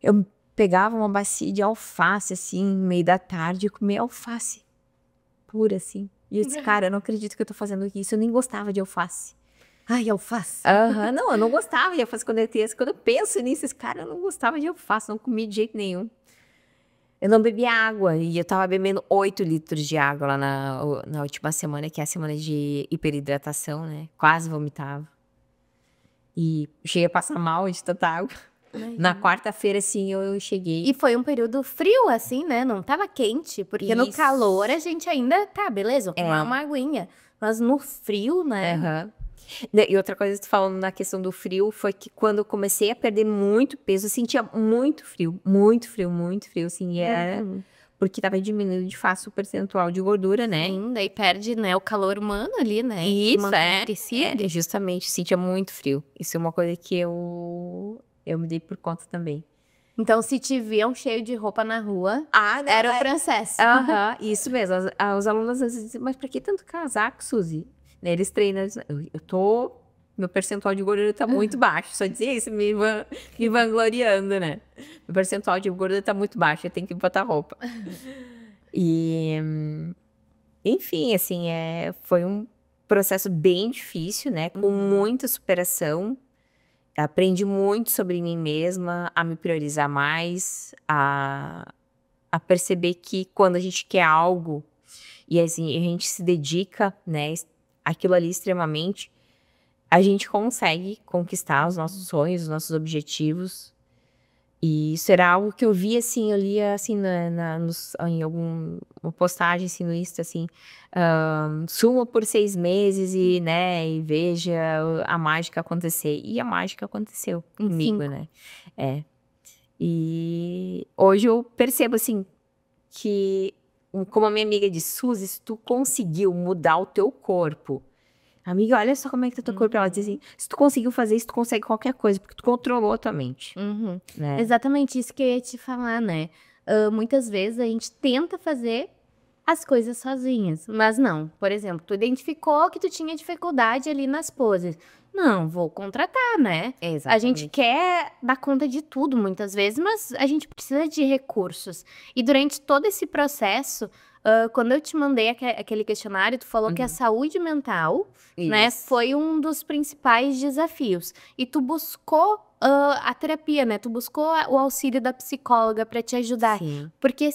[SPEAKER 2] eu pegava uma bacia de alface, assim, no meio da tarde, e comia alface pura, assim. E eu disse, cara, eu não acredito que eu tô fazendo isso, eu nem gostava de alface.
[SPEAKER 1] Ai, alface.
[SPEAKER 2] Não, eu não gostava de alface quando eu criança. Quando eu penso nisso, cara, eu não gostava de alface, não comia de jeito nenhum. Eu não bebia água, e eu tava bebendo 8 litros de água lá na última semana, que é a semana de hiperidratação, né? Quase vomitava. E cheguei a passar mal de tanta água. Na quarta-feira, assim, eu cheguei.
[SPEAKER 1] E foi um período frio, assim, né? Não tava quente, porque no
[SPEAKER 2] Isso.
[SPEAKER 1] calor a gente ainda tá, beleza, vou tomar uma aguinha. Mas no frio, né?
[SPEAKER 2] Aham. E outra coisa que tu falando na questão do frio foi que quando eu comecei a perder muito peso, eu sentia muito frio, assim, e era porque tava diminuindo de fato o percentual de gordura, né?
[SPEAKER 1] Sim, daí perde, né, o calor humano ali, né?
[SPEAKER 2] Isso, justamente, sentia muito frio. Isso é uma coisa que eu me dei por conta também.
[SPEAKER 1] Então, se te viam cheio de roupa na rua,
[SPEAKER 2] não,
[SPEAKER 1] era o processo.
[SPEAKER 2] Isso mesmo. Os alunos às vezes dizem, mas pra que tanto casaco, Suzy? Né, eles treinam, meu percentual de gordura tá muito baixo. Só dizia isso, me vangloriando, né? Meu percentual de gordura tá muito baixo, eu tenho que botar roupa. E, enfim, assim, foi um processo bem difícil, né? Com muita superação. Aprendi muito sobre mim mesma, a me priorizar mais, a perceber que quando a gente quer algo e assim, a gente se dedica, né, aquilo ali extremamente, a gente consegue conquistar os nossos sonhos, os nossos objetivos. E isso era algo que eu via, assim, eu lia, assim, em alguma postagem, assim, no Insta, assim, suma por 6 meses e, né, e veja a mágica acontecer. E a mágica aconteceu comigo, né? E hoje eu percebo, assim, que, como a minha amiga disse, Suzy, se tu conseguiu mudar o teu corpo, amiga, olha só como é que tá teu corpo. Ela diz assim, se tu conseguiu fazer isso, tu consegue qualquer coisa, porque tu controlou a tua mente. Né?
[SPEAKER 1] Exatamente isso que eu ia te falar, né? Muitas vezes a gente tenta fazer as coisas sozinhas, mas não. Por exemplo, tu identificou que tu tinha dificuldade ali nas poses. Não, vou contratar, né?
[SPEAKER 2] Exatamente.
[SPEAKER 1] A gente quer dar conta de tudo muitas vezes, mas a gente precisa de recursos. E durante todo esse processo, quando eu te mandei aquele questionário, tu falou que a saúde mental, né, foi um dos principais desafios. E tu buscou a terapia, né? Tu buscou o auxílio da psicóloga para te ajudar.
[SPEAKER 2] Sim.
[SPEAKER 1] Porque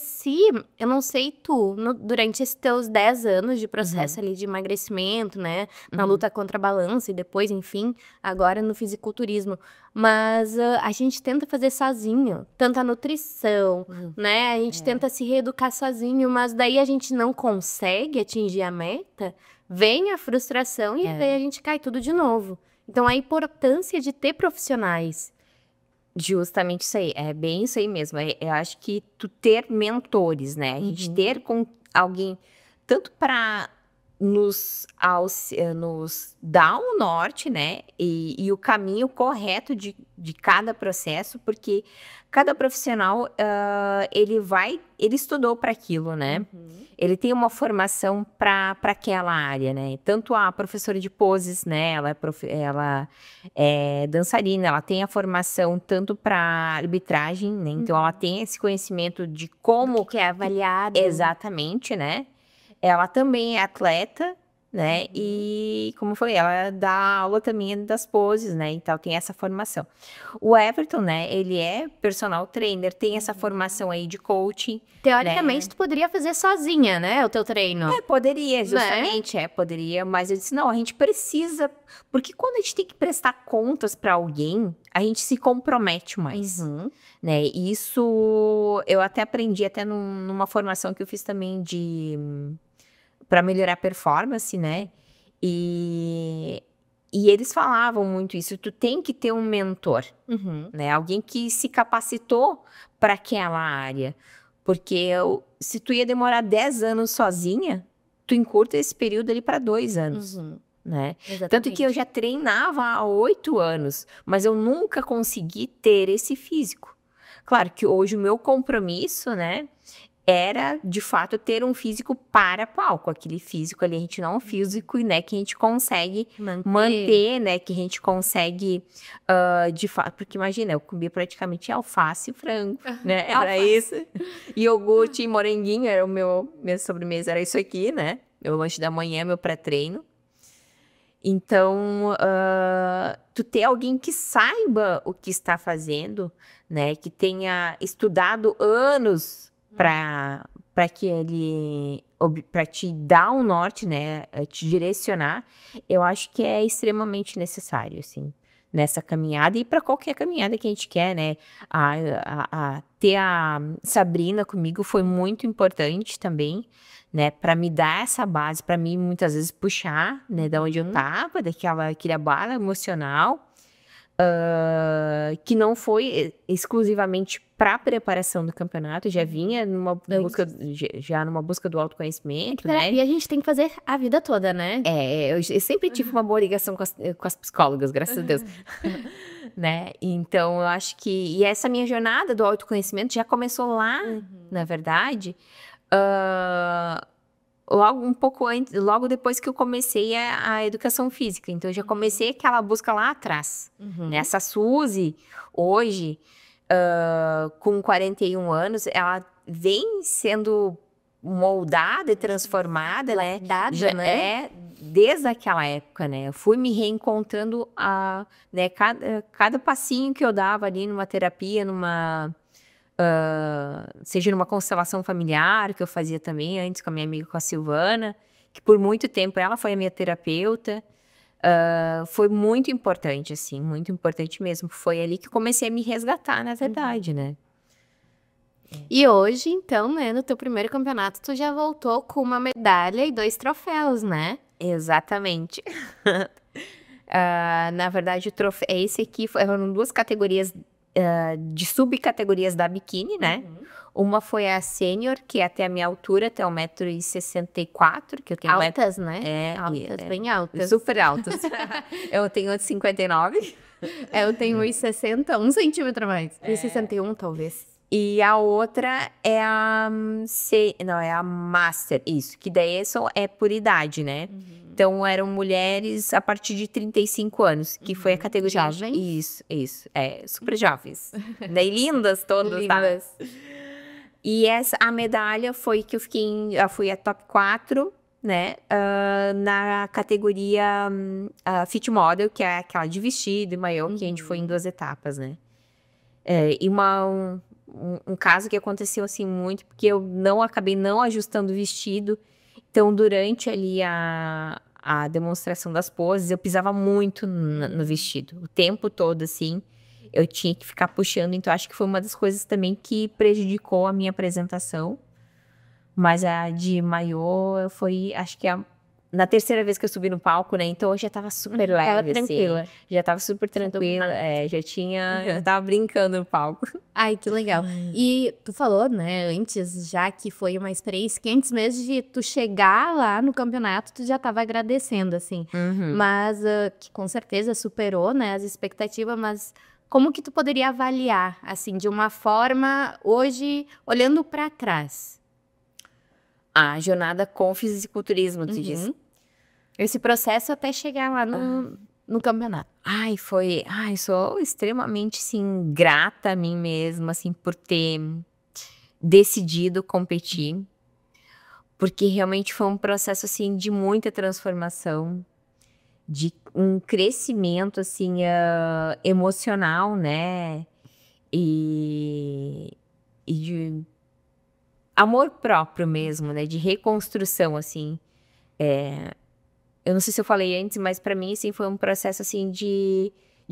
[SPEAKER 1] eu não sei tu, durante esses teus 10 anos de processo ali de emagrecimento, né? Na luta contra a balança e depois, enfim, agora no fisiculturismo. Mas a gente tenta fazer sozinho, tanto a nutrição, né? A gente tenta se reeducar sozinho, mas daí a gente não consegue atingir a meta, vem a frustração e aí a gente cai tudo de novo. Então, a importância de ter profissionais.
[SPEAKER 2] Justamente isso aí, é bem isso aí mesmo. Eu acho que tu ter mentores, né? A gente ter com alguém, tanto para nos dar um norte, né? E o caminho correto de cada processo, porque cada profissional, ele estudou para aquilo, né? Ele tem uma formação para aquela área, né? Tanto a professora de poses, né? Ela é dançarina, ela tem a formação tanto para arbitragem, né? Então ela tem esse conhecimento de como
[SPEAKER 1] que é avaliado.
[SPEAKER 2] Exatamente, né? Ela também é atleta, né? E, como eu falei, ela dá aula também das poses, né? Então, tem essa formação. O Everton, né? Ele é personal trainer, tem essa formação aí de coaching.
[SPEAKER 1] Teoricamente,
[SPEAKER 2] né?
[SPEAKER 1] tu poderia fazer sozinha, né? O teu treino.
[SPEAKER 2] Poderia, justamente, poderia. Mas eu disse, não, a gente precisa... Porque quando a gente tem que prestar contas para alguém, a gente se compromete mais, né? Isso eu até aprendi até numa formação que eu fiz também para melhorar a performance, né? E eles falavam muito isso. Tu tem que ter um mentor, né? Alguém que se capacitou para aquela área. Porque se tu ia demorar 10 anos sozinha, tu encurta esse período ali para 2 anos. né?
[SPEAKER 1] Exatamente.
[SPEAKER 2] Tanto que eu já treinava há 8 anos, mas eu nunca consegui ter esse físico. Claro que hoje o meu compromisso, né, era, de fato, ter um físico para palco. Aquele físico ali, a gente não é um físico, né, que a gente consegue manter, né, que a gente consegue, de fato, porque imagina, eu comia praticamente alface e frango, né, era isso. Iogurte e moranguinho, era minha sobremesa, era isso aqui, né, meu lanche da manhã, meu pré-treino. Então, tu ter alguém que saiba o que está fazendo, né, que tenha estudado anos para que ele para te dar um norte, né, te direcionar, eu acho que é extremamente necessário, assim, nessa caminhada e para qualquer caminhada que a gente quer, né, ter a Sabrina comigo foi muito importante também, né, para me dar essa base, para mim muitas vezes puxar, né, da onde eu tava, daquele abalo emocional, que não foi exclusivamente para preparação do campeonato, já vinha numa busca, já numa busca do autoconhecimento, né?
[SPEAKER 1] E a gente tem que fazer a vida toda, né?
[SPEAKER 2] Eu sempre tive uma boa ligação com as psicólogas, graças a Deus. Né? Então, eu acho que... E essa minha jornada do autoconhecimento já começou lá, na verdade, logo um pouco antes, logo depois que eu comecei a educação física. Então, eu já comecei aquela busca lá atrás. Né? Essa Suzy, hoje, com 41 anos, ela vem sendo moldada e transformada, né? Já, né? Desde aquela época, né? Eu fui me reencontrando, né? Cada passinho que eu dava ali numa terapia, seja numa constelação familiar, que eu fazia também antes com a minha amiga, com a Silvana, que por muito tempo ela foi a minha terapeuta. Foi muito importante, assim, muito importante mesmo. Foi ali que comecei a me resgatar, na verdade, né?
[SPEAKER 1] E hoje, então, né, no teu primeiro campeonato, tu já voltou com uma medalha e 2 troféus, né?
[SPEAKER 2] Exatamente. Na verdade, esse aqui foram 2 categorias de subcategorias da biquíni, né? Uma foi a sênior, que é até a minha altura, até 1,64 m, que eu tenho...
[SPEAKER 1] Altas, né? Altas, bem altas.
[SPEAKER 2] Super altas. Eu tenho 1,59 m.
[SPEAKER 1] Eu tenho 1,60 m, 1 centímetro a mais. 1,61 m, talvez.
[SPEAKER 2] E a outra é a Master, isso, que daí é por idade, né? Então, eram mulheres a partir de 35 anos, que foi a categoria...
[SPEAKER 1] Jovens?
[SPEAKER 2] Isso, super jovens. Né? E lindas todas,
[SPEAKER 1] Lindas.
[SPEAKER 2] tá? E a medalha foi que eu fui a top 4, né? Na categoria Fit Model, que é aquela de vestido e maiô, que a gente foi em 2 etapas, né? E um caso que aconteceu assim muito, porque eu acabei não ajustando o vestido. Então, durante ali a demonstração das poses, eu pisava muito no vestido. O tempo todo, assim, eu tinha que ficar puxando. Então, acho que foi uma das coisas também que prejudicou a minha apresentação. Mas a de maiô foi, acho que na terceira vez que eu subi no palco, né? Então eu já tava super leve,
[SPEAKER 1] Tava tranquila.
[SPEAKER 2] assim. Já tava super tranquila. Já tava brincando no palco.
[SPEAKER 1] Ai, que legal. E tu falou, né, antes já que foi uma experiência que antes mesmo de tu chegar lá no campeonato, tu já tava agradecendo, assim. Mas que com certeza superou, né, as expectativas, mas como que tu poderia avaliar, assim, de uma forma, hoje, olhando pra trás?
[SPEAKER 2] A jornada com fisiculturismo, tu diz?
[SPEAKER 1] Esse processo até chegar lá no campeonato.
[SPEAKER 2] Sou extremamente, assim, grata a mim mesma, assim, por ter decidido competir. Porque realmente foi um processo, assim, de muita transformação, de um crescimento, assim, emocional, né? E de amor próprio mesmo, né? De reconstrução, assim. Eu não sei se eu falei antes, mas pra mim, assim, foi um processo, assim, de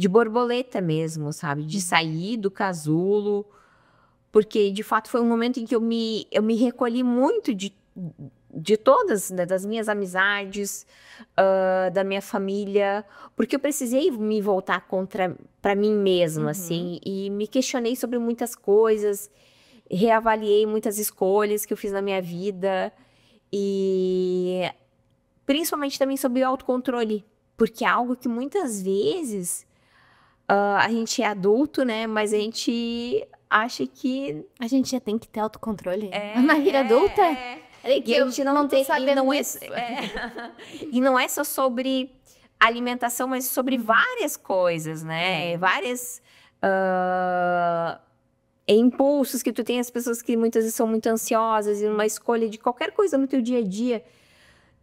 [SPEAKER 2] borboleta mesmo, sabe? De sair do casulo. Porque, de fato, foi um momento em que eu me recolhi muito de todas, né, das minhas amizades, da minha família. Porque eu precisei me voltar pra mim mesma, assim. E me questionei sobre muitas coisas. Reavaliei muitas escolhas que eu fiz na minha vida. E principalmente também sobre o autocontrole, porque é algo que muitas vezes a gente é adulto, né? Mas a gente acha que
[SPEAKER 1] A gente já tem que ter autocontrole na vida adulta.
[SPEAKER 2] E a gente não tem,
[SPEAKER 1] sabendo
[SPEAKER 2] e não é,
[SPEAKER 1] disso.
[SPEAKER 2] e não é só sobre alimentação, mas sobre várias coisas, né? Várias impulsos que tu tem, as pessoas que muitas vezes são muito ansiosas, e uma escolha de qualquer coisa no teu dia a dia,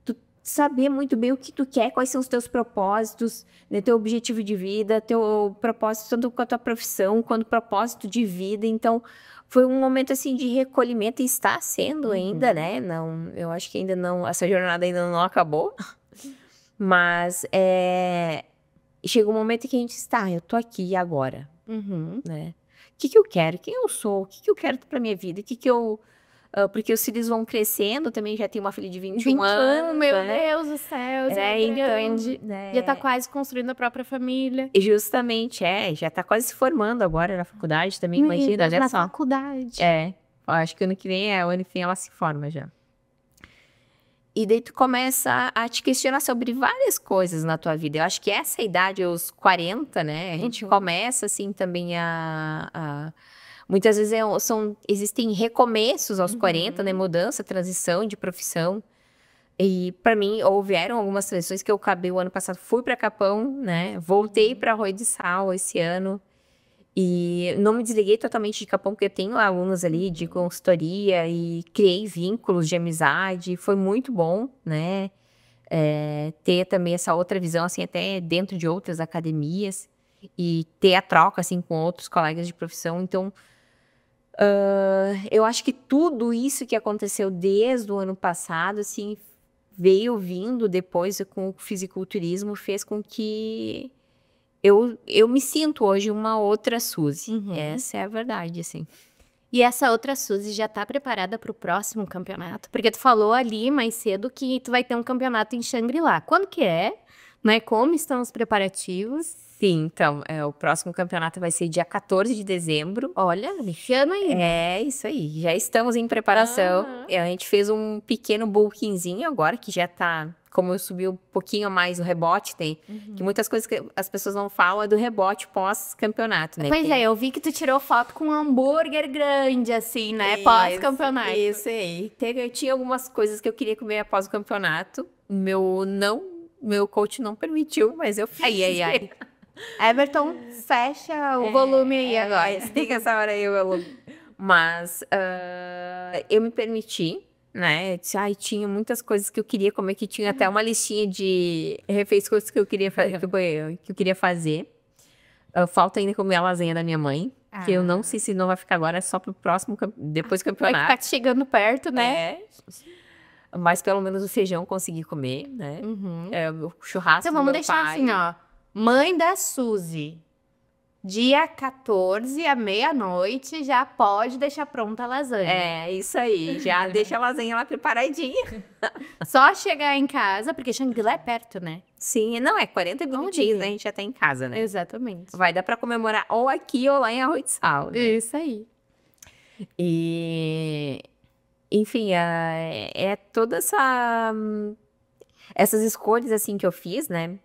[SPEAKER 2] tu saber muito bem o que tu quer, quais são os teus propósitos, né, teu objetivo de vida, teu propósito tanto com a tua profissão, quanto propósito de vida. Então, foi um momento assim de recolhimento, e está sendo ainda, né? Não, eu acho que ainda não, essa jornada ainda não acabou. Mas chega um momento em que a gente está, eu tô aqui agora, né? O que eu quero? Quem eu sou? O que eu quero pra minha vida? Porque os filhos vão crescendo, também já tenho uma filha de 21 anos,
[SPEAKER 1] meu
[SPEAKER 2] né?
[SPEAKER 1] Deus do céu, já é
[SPEAKER 2] Então,
[SPEAKER 1] grande.
[SPEAKER 2] né?
[SPEAKER 1] Já tá quase construindo a própria família.
[SPEAKER 2] E justamente, já tá quase se formando agora na faculdade também, imagina, olha
[SPEAKER 1] Na
[SPEAKER 2] só.
[SPEAKER 1] faculdade.
[SPEAKER 2] Acho que ano que vem ela se forma já. E daí tu começa a te questionar sobre várias coisas na tua vida. Eu acho que essa idade, os 40, né? A gente começa, assim, também muitas vezes existem recomeços aos 40, né? Mudança, transição de profissão. E para mim, houveram algumas transições que eu acabei o ano passado. Fui para Capão, né? Voltei para Arroio de Sal esse ano. E não me desliguei totalmente de Capão, porque eu tenho alunos ali de consultoria e criei vínculos de amizade. Foi muito bom, né? Ter também essa outra visão, assim, até dentro de outras academias. E ter a troca, assim, com outros colegas de profissão. Então, eu acho que tudo isso que aconteceu desde o ano passado, assim, veio vindo depois com o fisiculturismo, fez com que eu me sinto hoje uma outra Suzy. Essa é a verdade, assim.
[SPEAKER 1] E essa outra Suzy já tá preparada pro próximo campeonato? Porque tu falou ali mais cedo que tu vai ter um campeonato em Xangri-Lá. Quando que é? Né? Como estão os preparativos?
[SPEAKER 2] Sim, então, o próximo campeonato vai ser dia 14 de dezembro.
[SPEAKER 1] Olha, esse ano ainda.
[SPEAKER 2] É isso aí, já estamos em preparação. A gente fez um pequeno bulkingzinho agora, que já tá, como eu subi um pouquinho a mais o rebote, tem que muitas coisas que as pessoas não falam é do rebote pós-campeonato, né?
[SPEAKER 1] Pois eu vi que tu tirou foto com um hambúrguer grande, assim, né? Pós-campeonato.
[SPEAKER 2] Isso aí. Eu tinha algumas coisas que eu queria comer após o campeonato. Meu coach não permitiu, mas eu fiz.
[SPEAKER 1] Ai. Everton, fecha o volume aí agora.
[SPEAKER 2] Tem que essa hora aí o volume. Mas eu me permiti, né? Tinha muitas coisas que eu queria comer, que tinha até uma listinha de refeições que eu queria fazer. Falta ainda comer a lasanha da minha mãe, que eu não sei se não vai ficar agora, é só pro próximo, depois do campeonato.
[SPEAKER 1] Vai ficar chegando perto, né?
[SPEAKER 2] Mas pelo menos o feijão consegui comer, né? O churrasco
[SPEAKER 1] Então vamos
[SPEAKER 2] do meu
[SPEAKER 1] deixar
[SPEAKER 2] pai.
[SPEAKER 1] assim, ó. Mãe da Suzy, dia 14 à meia-noite, já pode deixar pronta a lasanha.
[SPEAKER 2] Isso aí. Já deixa a lasanha lá preparadinha.
[SPEAKER 1] Só chegar em casa, porque Xangri-Lá é perto, né?
[SPEAKER 2] Sim, não, 40 minutinhos, né? A gente já tá em casa, né?
[SPEAKER 1] Exatamente.
[SPEAKER 2] Vai dar pra comemorar ou aqui ou lá em Arroio de Sal. Né?
[SPEAKER 1] Isso aí.
[SPEAKER 2] E... Enfim, todas essas escolhas, assim, que eu fiz, né?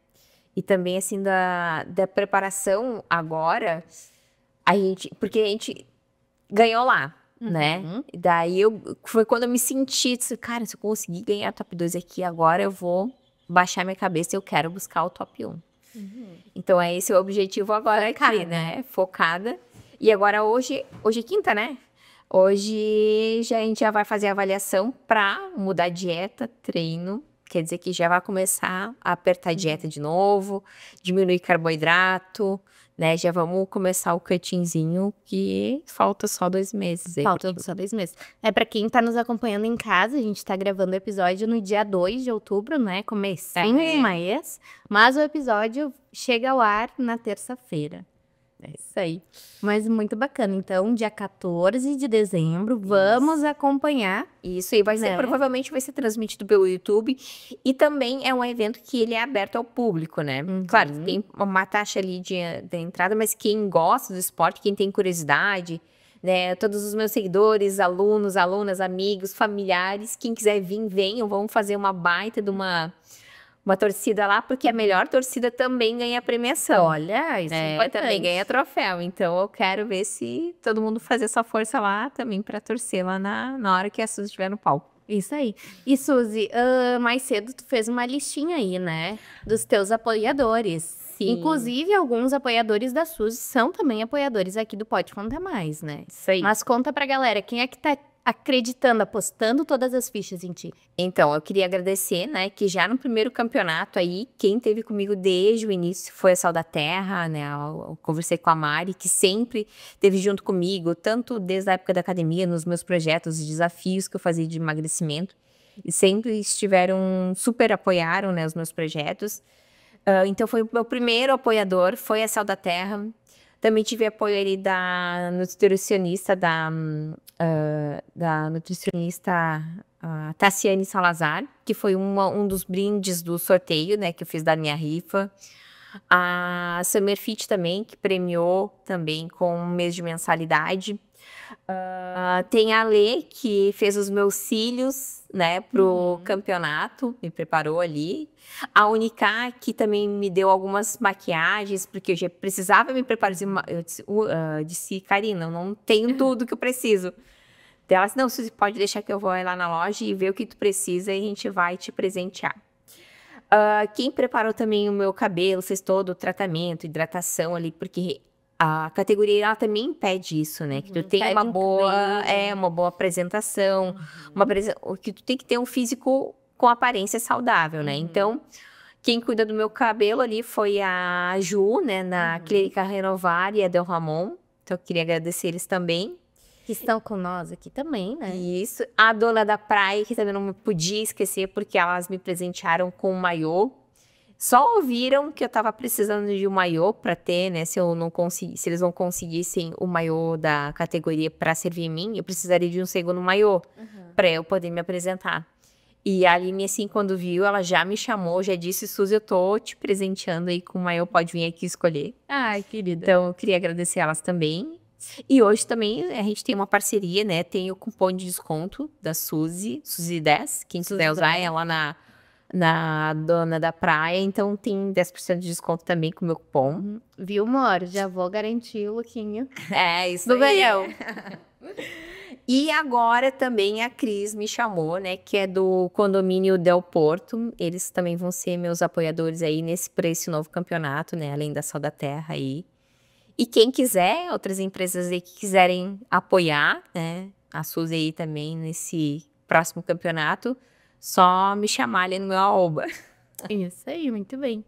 [SPEAKER 2] E também, assim, da preparação agora, porque a gente ganhou lá, né? Daí foi quando eu me senti, cara, se eu conseguir ganhar top 2 aqui, agora eu vou baixar minha cabeça e eu quero buscar o top 1. Então, esse o objetivo agora aqui, né? Focada. E agora hoje é quinta, né? Hoje a gente já vai fazer a avaliação pra mudar dieta, treino. Quer dizer que já vai começar a apertar a dieta de novo, diminuir carboidrato, né? Já vamos começar o cuttingzinho, que falta só 2 meses.
[SPEAKER 1] Falta só 2 meses. Pra quem tá nos acompanhando em casa, a gente tá gravando o episódio no dia 2 de outubro, né? Comecinho do mês. Mas o episódio chega ao ar na terça-feira.
[SPEAKER 2] É isso aí.
[SPEAKER 1] Mas muito bacana. Então, dia 14 de dezembro, vamos acompanhar.
[SPEAKER 2] Isso, e provavelmente vai ser transmitido pelo YouTube. E também é um evento que ele é aberto ao público, né? Claro, tem uma taxa ali de entrada, mas quem gosta do esporte, quem tem curiosidade, né? Todos os meus seguidores, alunos, alunas, amigos, familiares, quem quiser vir, venham, vamos fazer uma baita de uma torcida lá, porque a melhor torcida também ganha premiação.
[SPEAKER 1] Olha, isso é importante.
[SPEAKER 2] Também ganha troféu. Então eu quero ver se todo mundo fazer essa força lá também para torcer lá na hora que a Suzy estiver no palco.
[SPEAKER 1] Isso aí. E Suzy, mais cedo tu fez uma listinha aí, né? Dos teus apoiadores.
[SPEAKER 2] Sim.
[SPEAKER 1] Inclusive, alguns apoiadores da Suzy são também apoiadores aqui do Pode Contar Mais, né?
[SPEAKER 2] Isso aí.
[SPEAKER 1] Mas conta pra galera, quem é que tá acreditando, apostando todas as fichas em ti?
[SPEAKER 2] Então, eu queria agradecer, né, que já no primeiro campeonato aí, quem teve comigo desde o início foi a Sal da Terra, né, eu conversei com a Mari, que sempre esteve junto comigo, tanto desde a época da academia, nos meus projetos e desafios que eu fazia de emagrecimento, e sempre super apoiaram, né, os meus projetos. Então, foi o meu primeiro apoiador, foi a Sal da Terra. Também tive apoio ali da nutricionista, da nutricionista Tassiane Salazar, que foi um dos brindes do sorteio, né, que eu fiz da minha rifa. A Summer Fit também, que premiou também com um mês de mensalidade. Tem a Lê, que fez os meus cílios, né, pro campeonato, me preparou ali. A Unicar, que também me deu algumas maquiagens, porque eu já precisava me preparar. Eu disse, Karina, eu não tenho tudo que eu preciso. Ela disse, não, Suzy, pode deixar que eu vou lá na loja e ver o que tu precisa e a gente vai te presentear. Quem preparou também o meu cabelo, fez todo o tratamento, hidratação ali, porque a categoria ela também pede isso, né? Que tu tenha uma boa apresentação, que tu tem que ter um físico com aparência saudável, né? Então, quem cuida do meu cabelo ali foi a Ju, né? Na Clínica Renovar e a Del Ramon. Então, eu queria agradecer eles também.
[SPEAKER 1] Que estão com nós aqui também, né?
[SPEAKER 2] Isso. A dona da praia, que também não podia esquecer, porque elas me presentearam com um maiô. Só ouviram que eu tava precisando de um maiô para ter, né? Se eles não conseguissem o maiô da categoria para servir em mim, eu precisaria de um segundo maiô para eu poder me apresentar. E a Aline, assim, quando viu, ela já me chamou, já disse, Suzy, eu tô te presenteando aí com o maiô, pode vir aqui escolher.
[SPEAKER 1] Ai, querida.
[SPEAKER 2] Então, eu queria agradecer elas também. E hoje também a gente tem uma parceria, né? Tem o cupom de desconto da Suzy, Suzy10. Quem quiser usar ela na dona da praia. Então tem 10% de desconto também com o meu cupom.
[SPEAKER 1] Viu, amor? Já vou garantir o lookinho.
[SPEAKER 2] Isso
[SPEAKER 1] do verão.
[SPEAKER 2] E agora também a Cris me chamou, né? Que é do condomínio Del Porto. Eles também vão ser meus apoiadores aí para esse novo campeonato, né? Além da Sal da Terra aí. E quem quiser, outras empresas aí que quiserem apoiar, né, a Suzy aí também nesse próximo campeonato, só me chamar ali no meu arroba.
[SPEAKER 1] Isso aí, muito bem.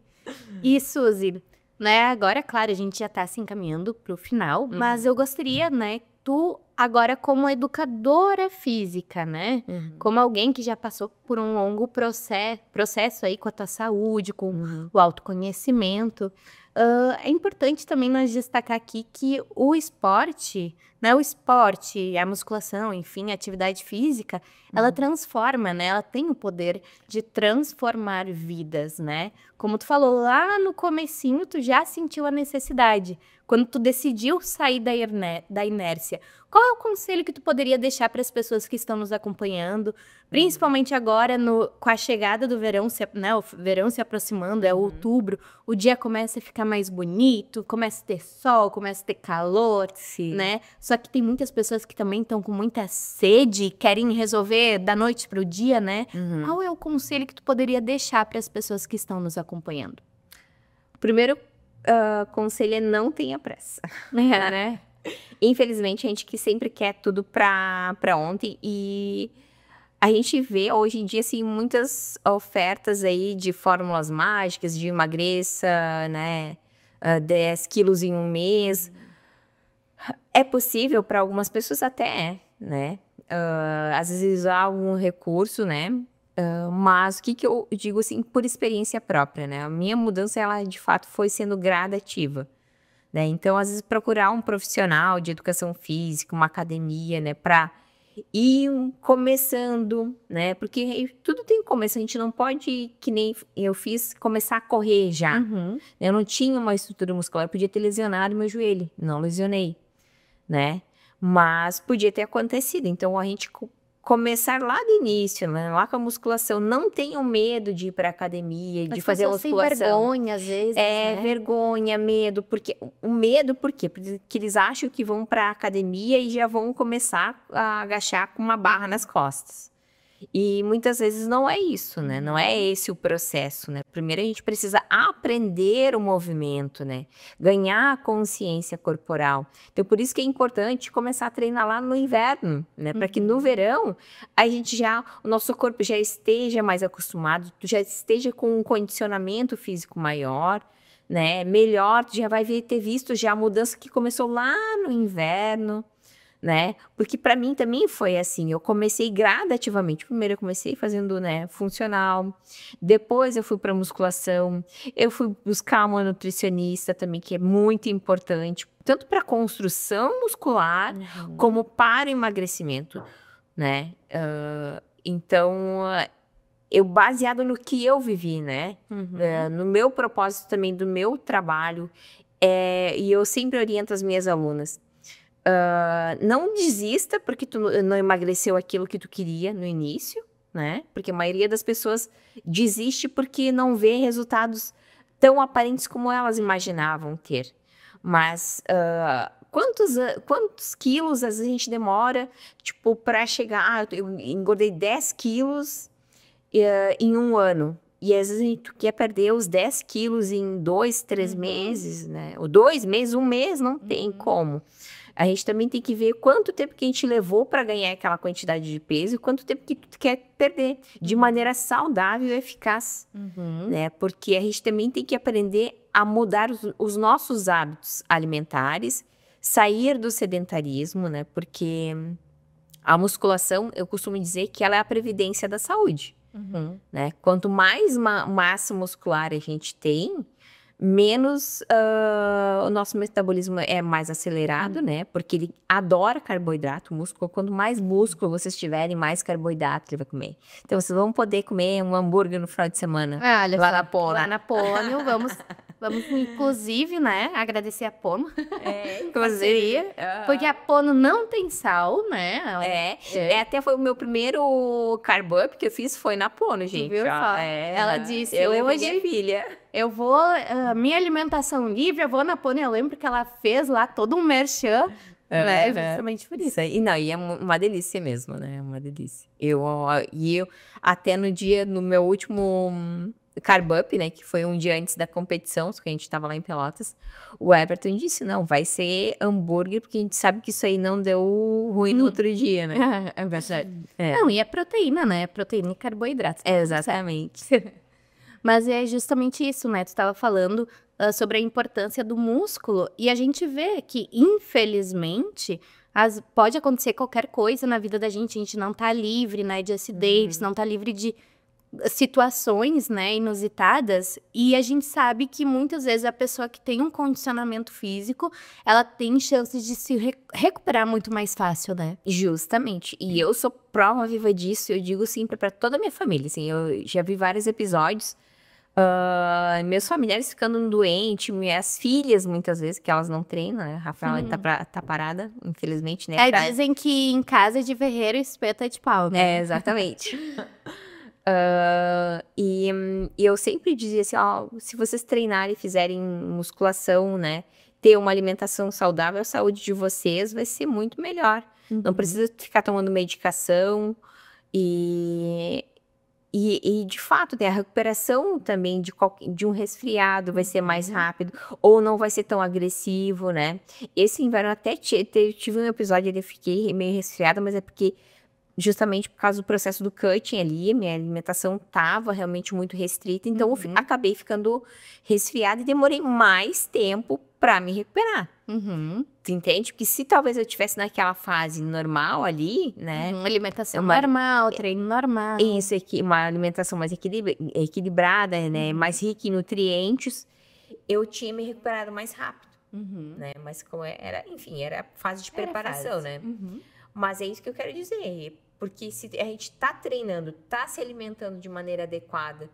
[SPEAKER 1] E Suzy, né, agora, claro, a gente já tá se encaminhando pro final, mas eu gostaria, né, tu agora como educadora física, né, como alguém que já passou por um longo processo aí com a tua saúde, com o autoconhecimento, é importante também nós destacar aqui que o esporte, né, a musculação, enfim, a atividade física, ela transforma, né, ela tem o poder de transformar vidas, né? Como tu falou, lá no comecinho tu já sentiu a necessidade, quando tu decidiu sair da inércia. Qual é o conselho que tu poderia deixar para as pessoas que estão nos acompanhando, principalmente agora com a chegada do verão, né, o verão se aproximando, é outubro, o dia começa a ficar mais bonito, começa a ter sol, começa a ter calor, né? Só que tem muitas pessoas que também estão com muita sede e querem resolver da noite para o dia, né? Qual é o conselho que tu poderia deixar para as pessoas que estão nos acompanhando?
[SPEAKER 2] O primeiro conselho é não tenha pressa.
[SPEAKER 1] Né?
[SPEAKER 2] Infelizmente, a gente que sempre quer tudo pra ontem e a gente vê hoje em dia, assim, muitas ofertas aí de fórmulas mágicas, de emagreça, né, 10 quilos em um mês. É possível para algumas pessoas até, né, às vezes há algum recurso, né, mas o que eu digo, assim, por experiência própria, né, a minha mudança, ela de fato foi sendo gradativa. Né? Então, às vezes, procurar um profissional de educação física, uma academia, né, para ir começando, né, porque tudo tem começo, a gente não pode, que nem eu fiz, começar a correr já. Eu não tinha uma estrutura muscular, eu podia ter lesionado meu joelho, não lesionei, né, Mas podia ter acontecido. Então, a gente começar lá do início, né? Lá com a musculação. Não tenham medo de ir para academia, de
[SPEAKER 1] As
[SPEAKER 2] fazer
[SPEAKER 1] pessoas têm
[SPEAKER 2] musculação.
[SPEAKER 1] vergonha, às vezes,
[SPEAKER 2] É,
[SPEAKER 1] né?
[SPEAKER 2] vergonha, medo. O medo, por quê? Porque eles acham que vão para a academia e já vão começar a agachar com uma barra nas costas. E muitas vezes não é isso, né? Não é esse o processo, né? Primeiro a gente precisa aprender o movimento, né? Ganhar a consciência corporal. Então, por isso que é importante começar a treinar lá no inverno, né? Para que no verão o nosso corpo já esteja mais acostumado, já esteja com um condicionamento físico maior, né? Melhor, já vai ter visto já a mudança que começou lá no inverno, né? Porque para mim também foi assim, eu comecei gradativamente. Primeiro eu comecei fazendo, né, funcional, depois eu fui para musculação, eu fui buscar uma nutricionista também, que é muito importante, tanto para construção muscular como para o emagrecimento, né? Então, eu baseado no que eu vivi, né? No meu propósito também do meu trabalho, e eu sempre oriento as minhas alunas. Não desista porque tu não emagreceu aquilo que tu queria no início, né? Porque a maioria das pessoas desiste porque não vê resultados tão aparentes como elas imaginavam ter. Mas quantos quilos às vezes a gente demora, tipo, para chegar? Eu engordei 10 quilos em um ano. E às vezes tu quer perder os 10 quilos em 2, 3 meses, né? Ou 2 meses, um mês, não tem como. A gente também tem que ver quanto tempo que a gente levou para ganhar aquela quantidade de peso e quanto tempo que tu quer perder de maneira saudável e eficaz, né? Porque a gente também tem que aprender a mudar os nossos hábitos alimentares, sair do sedentarismo, né? Porque a musculação, eu costumo dizer que ela é a previdência da saúde, né? Quanto mais massa muscular a gente tem, menos o nosso metabolismo é mais acelerado, né? Porque ele adora carboidrato, músculo. Quanto mais músculo vocês tiverem, mais carboidrato ele vai comer. Então, vocês vão poder comer um hambúrguer no final de semana.
[SPEAKER 1] Olha
[SPEAKER 2] lá
[SPEAKER 1] só,
[SPEAKER 2] na Pono.
[SPEAKER 1] lá na Pono, vamos inclusive, né, agradecer a Pono.
[SPEAKER 2] Inclusive.
[SPEAKER 1] Porque a Pono não tem sal, né?
[SPEAKER 2] Até foi o meu primeiro carb up que eu fiz, foi na Pono, gente.
[SPEAKER 1] Viu só? Ela disse, hoje
[SPEAKER 2] filha.
[SPEAKER 1] eu vou, minha alimentação livre, eu vou na Pono. Eu lembro que ela fez lá todo um merchan, né? Justamente por isso.
[SPEAKER 2] E é uma delícia mesmo, né? É uma delícia. Eu até no meu último carb up, né? Que foi um dia antes da competição, que a gente tava lá em Pelotas, o Everton disse, não, vai ser hambúrguer, porque a gente sabe que isso aí não deu ruim no outro dia, né?
[SPEAKER 1] É verdade. Não, e é proteína, né? Proteína e carboidratos.
[SPEAKER 2] Exatamente.
[SPEAKER 1] Mas é justamente isso, né? Tu estava falando sobre a importância do músculo e a gente vê que, infelizmente, pode acontecer qualquer coisa na vida da gente. A gente não tá livre, né, de acidentes, não tá livre de situações, né, inusitadas. E a gente sabe que muitas vezes a pessoa que tem um condicionamento físico, ela tem chances de se recuperar muito mais fácil, né?
[SPEAKER 2] Justamente. E eu sou prova viva disso. Eu digo sempre para toda a minha família. Assim, eu já vi vários episódios. Meus familiares ficando doentes, minhas filhas, muitas vezes, que elas não treinam, né? A Rafaela tá parada, infelizmente, né?
[SPEAKER 1] Dizem que em casa de ferreiro espeta de pau, né?
[SPEAKER 2] Exatamente. E eu sempre dizia assim, se vocês treinarem e fizerem musculação, né? Ter uma alimentação saudável, a saúde de vocês vai ser muito melhor. Não precisa ficar tomando medicação e de fato, a recuperação também de um resfriado vai ser mais rápido, ou não vai ser tão agressivo, né? Esse inverno até tive um episódio, eu fiquei meio resfriada, mas é porque justamente por causa do processo do cutting ali, minha alimentação estava realmente muito restrita, então eu acabei ficando resfriada e demorei mais tempo para me recuperar. Tu entende? Porque se talvez eu estivesse naquela fase normal ali, né?
[SPEAKER 1] Alimentação normal, treino normal.
[SPEAKER 2] Isso aqui, uma alimentação mais equilibrada, né? Mais rica em nutrientes, eu tinha me recuperado mais rápido, né? Mas como era fase de preparação, né? Mas é isso que eu quero dizer, porque se a gente tá treinando, tá se alimentando de maneira adequada,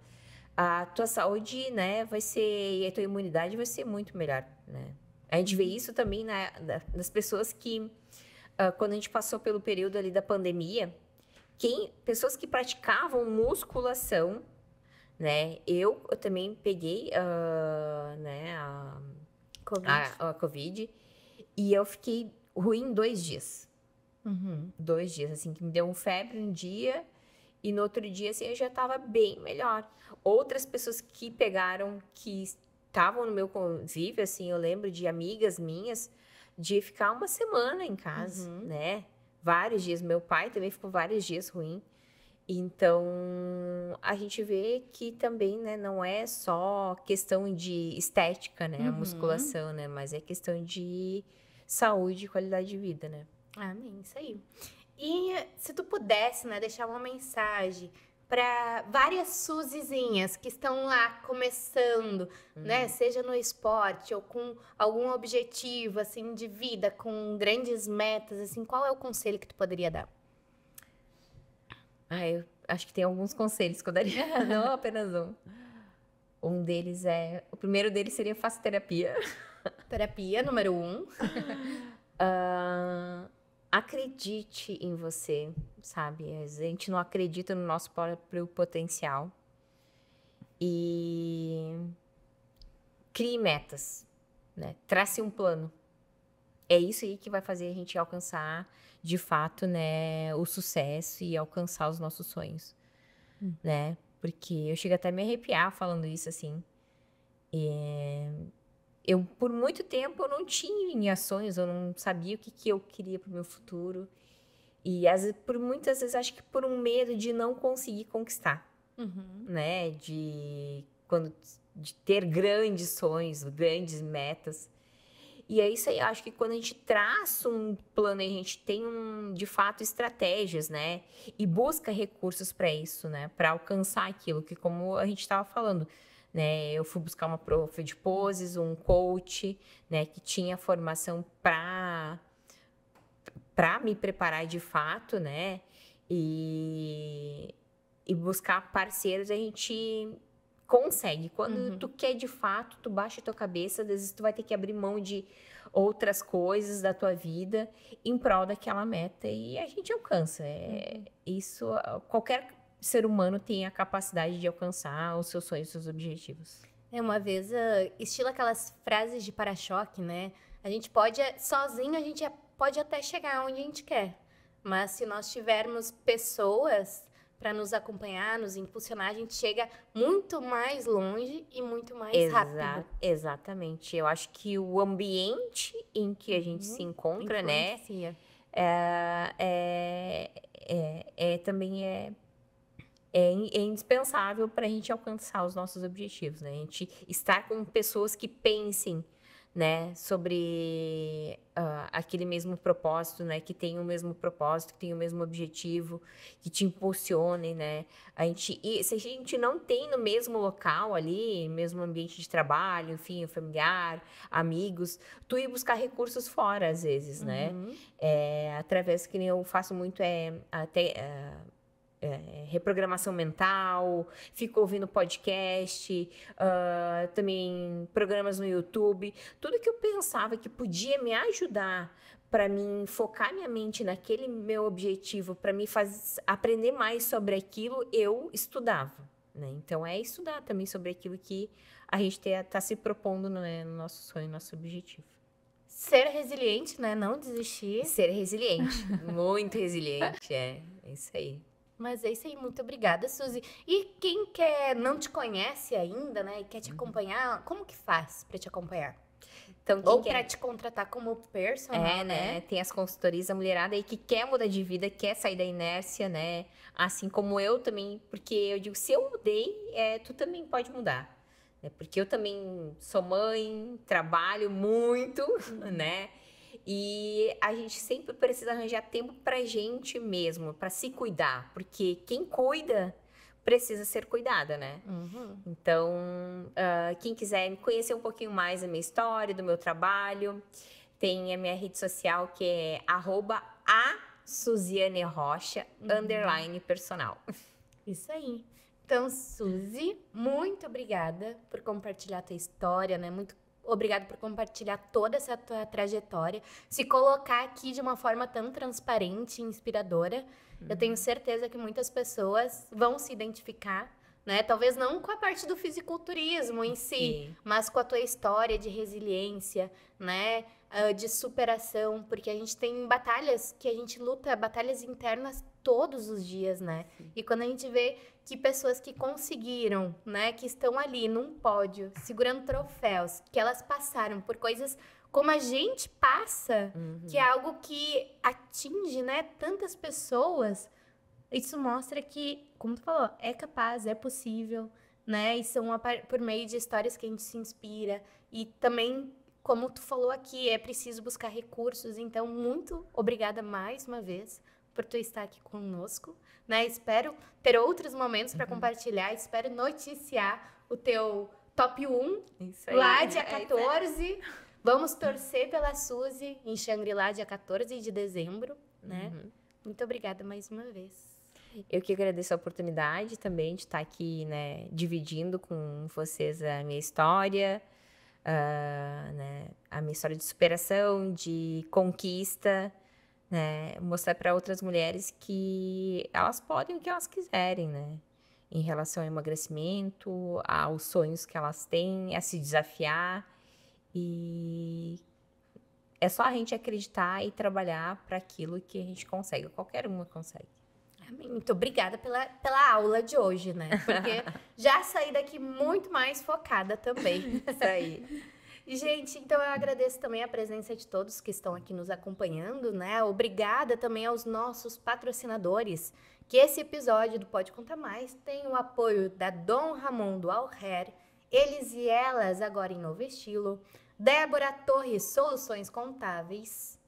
[SPEAKER 2] a tua saúde, né, e a tua imunidade vai ser muito melhor, né? A gente vê isso também nas pessoas que quando a gente passou pelo período ali da pandemia, pessoas que praticavam musculação, né? Eu também peguei né,
[SPEAKER 1] Covid.
[SPEAKER 2] a Covid e eu fiquei ruim 2 dias. 2 dias, assim, que me deu febre um dia e no outro dia, assim, eu já tava bem melhor. Outras pessoas que pegaram, que estavam no meu convívio, assim, eu lembro de amigas minhas de ficar uma semana em casa, né? Vários dias. Meu pai também ficou vários dias ruim. Então, a gente vê que também, né, não é só questão de estética, né, a musculação, né, mas é questão de saúde e qualidade de vida, né.
[SPEAKER 1] Amém, isso aí. E se tu pudesse, né, deixar uma mensagem para várias Suzizinhas que estão lá começando, né, seja no esporte ou com algum objetivo assim de vida, com grandes metas, assim, qual é o conselho que tu poderia dar?
[SPEAKER 2] Eu acho que tem alguns conselhos que eu daria, não apenas um. O primeiro deles seria faça terapia.
[SPEAKER 1] Terapia número 1.
[SPEAKER 2] Acredite em você, sabe? A gente não acredita no nosso próprio potencial. E crie metas, né? Trace um plano. É isso aí que vai fazer a gente alcançar, de fato, né, o sucesso e alcançar os nossos sonhos, né? Porque eu chego até a me arrepiar falando isso, assim. Eu, por muito tempo, eu não tinha sonhos, eu não sabia o que eu queria para o meu futuro. E, por muitas vezes, acho que por um medo de não conseguir conquistar, né? De ter grandes sonhos, grandes metas. E é isso aí, eu acho que quando a gente traça um plano, a gente tem, de fato, estratégias, né? E busca recursos para isso, né? Para alcançar aquilo que, como a gente estava falando, né? Eu fui buscar uma prof de poses, um coach, né? Que tinha formação para me preparar de fato, né? E buscar parceiros, a gente consegue. Quando tu quer de fato, tu baixa a tua cabeça, às vezes tu vai ter que abrir mão de outras coisas da tua vida em prol daquela meta e a gente alcança. Isso, qualquer ser humano tem a capacidade de alcançar os seus sonhos, os seus objetivos.
[SPEAKER 1] Uma vez, estilo aquelas frases de para-choque, né? A gente pode, sozinho, a gente pode até chegar onde a gente quer. Mas se nós tivermos pessoas para nos acompanhar, nos impulsionar, a gente chega muito mais longe e muito mais rápido.
[SPEAKER 2] Exatamente. Eu acho que o ambiente em que a gente se encontra, né? Também é indispensável para a gente alcançar os nossos objetivos, né? A gente estar com pessoas que pensem, né, sobre aquele mesmo propósito, né, que tem o mesmo propósito, que tem o mesmo objetivo, que te impulsionem, né? E se a gente não tem no mesmo local ali, mesmo ambiente de trabalho, enfim, familiar, amigos, tu ir buscar recursos fora às vezes, né? Através que eu faço muito reprogramação mental, fico ouvindo podcast, também programas no YouTube, tudo que eu pensava que podia me ajudar para mim focar minha mente naquele meu objetivo, para me aprender mais sobre aquilo, eu estudava, né? Então é estudar também sobre aquilo que a gente tá se propondo, né, no nosso sonho, no nosso objetivo.
[SPEAKER 1] Ser resiliente, né? Não desistir.
[SPEAKER 2] Ser resiliente, muito resiliente, é isso aí.
[SPEAKER 1] Mas é isso aí, muito obrigada, Suzy. E quem não te conhece ainda, né, e quer te acompanhar, como que faz para te acompanhar?
[SPEAKER 2] Então,
[SPEAKER 1] ou para te contratar como personal,
[SPEAKER 2] né? Tem as consultorias da mulherada aí que quer mudar de vida, quer sair da inércia, né? Assim como eu também, porque eu digo, se eu mudei, tu também pode mudar. Né? Porque eu também sou mãe, trabalho muito, né? E a gente sempre precisa arranjar tempo pra gente mesmo, pra se cuidar. Porque quem cuida precisa ser cuidada, né? Então, quem quiser me conhecer um pouquinho mais da minha história, do meu trabalho, tem a minha rede social que é @asuzianerocha _personal.
[SPEAKER 1] Isso aí. Então, Suzy, muito obrigada por compartilhar a tua história, né? Muito obrigado por compartilhar toda essa tua trajetória, se colocar aqui de uma forma tão transparente e inspiradora. Eu tenho certeza que muitas pessoas vão se identificar, né? Talvez não com a parte do fisiculturismo em si, mas com a tua história de resiliência, né? De superação, porque a gente tem batalhas que a gente luta, batalhas internas todos os dias, né? E quando a gente vê que pessoas que conseguiram, né, que estão ali num pódio, segurando troféus, que elas passaram por coisas como a gente passa, que é algo que atinge, né, tantas pessoas, isso mostra que, como tu falou, é capaz, é possível, né? E são por meio de histórias que a gente se inspira. E também, como tu falou aqui, é preciso buscar recursos. Então, muito obrigada mais uma vez por tu estar aqui conosco, né? Espero ter outros momentos para compartilhar. Espero noticiar o teu top 1 lá dia 14. Vamos torcer pela Suzy em Xangri-Lá dia 14 de dezembro, né? Muito obrigada mais uma vez.
[SPEAKER 2] Eu que agradeço a oportunidade também de estar aqui, né, dividindo com vocês a minha história, né, a minha história de superação, de conquista, né, mostrar para outras mulheres que elas podem o que elas quiserem, né, em relação ao emagrecimento, aos sonhos que elas têm, a se desafiar, e é só a gente acreditar e trabalhar para aquilo que a gente consegue, qualquer uma consegue.
[SPEAKER 1] Muito obrigada pela aula de hoje, né? Porque já saí daqui muito mais focada também.
[SPEAKER 2] Isso aí.
[SPEAKER 1] Gente, então eu agradeço também a presença de todos que estão aqui nos acompanhando, né? Obrigada também aos nossos patrocinadores, que esse episódio do Pode Contar Mais tem o apoio da Dom Ramon do All Hair, Eles e Elas, agora em novo estilo, Débora Torres, Soluções Contábeis,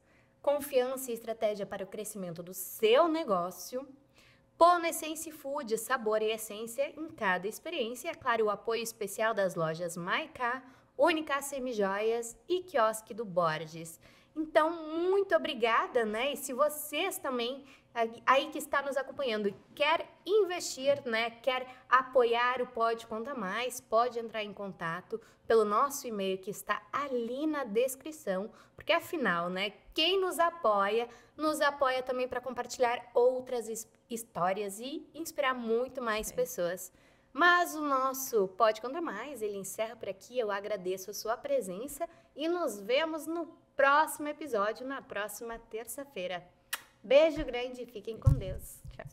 [SPEAKER 1] Confiança e Estratégia para o Crescimento do Seu Negócio, Pono Essence Food, sabor e essência em cada experiência. E, é claro, o apoio especial das lojas Maiká, Única Semijoias e Quiosque do Borges. Então, muito obrigada, né? E se vocês também, aí que está nos acompanhando, quer investir, né? Quer apoiar o Pode Contar Mais, pode entrar em contato pelo nosso e-mail que está ali na descrição, porque afinal, né? Quem nos apoia também para compartilhar outras histórias e inspirar muito mais pessoas. Mas o nosso Pode Contar Mais, ele encerra por aqui. Eu agradeço a sua presença e nos vemos no próximo episódio, na próxima terça-feira. Beijo grande e fiquem com Deus.
[SPEAKER 2] Tchau.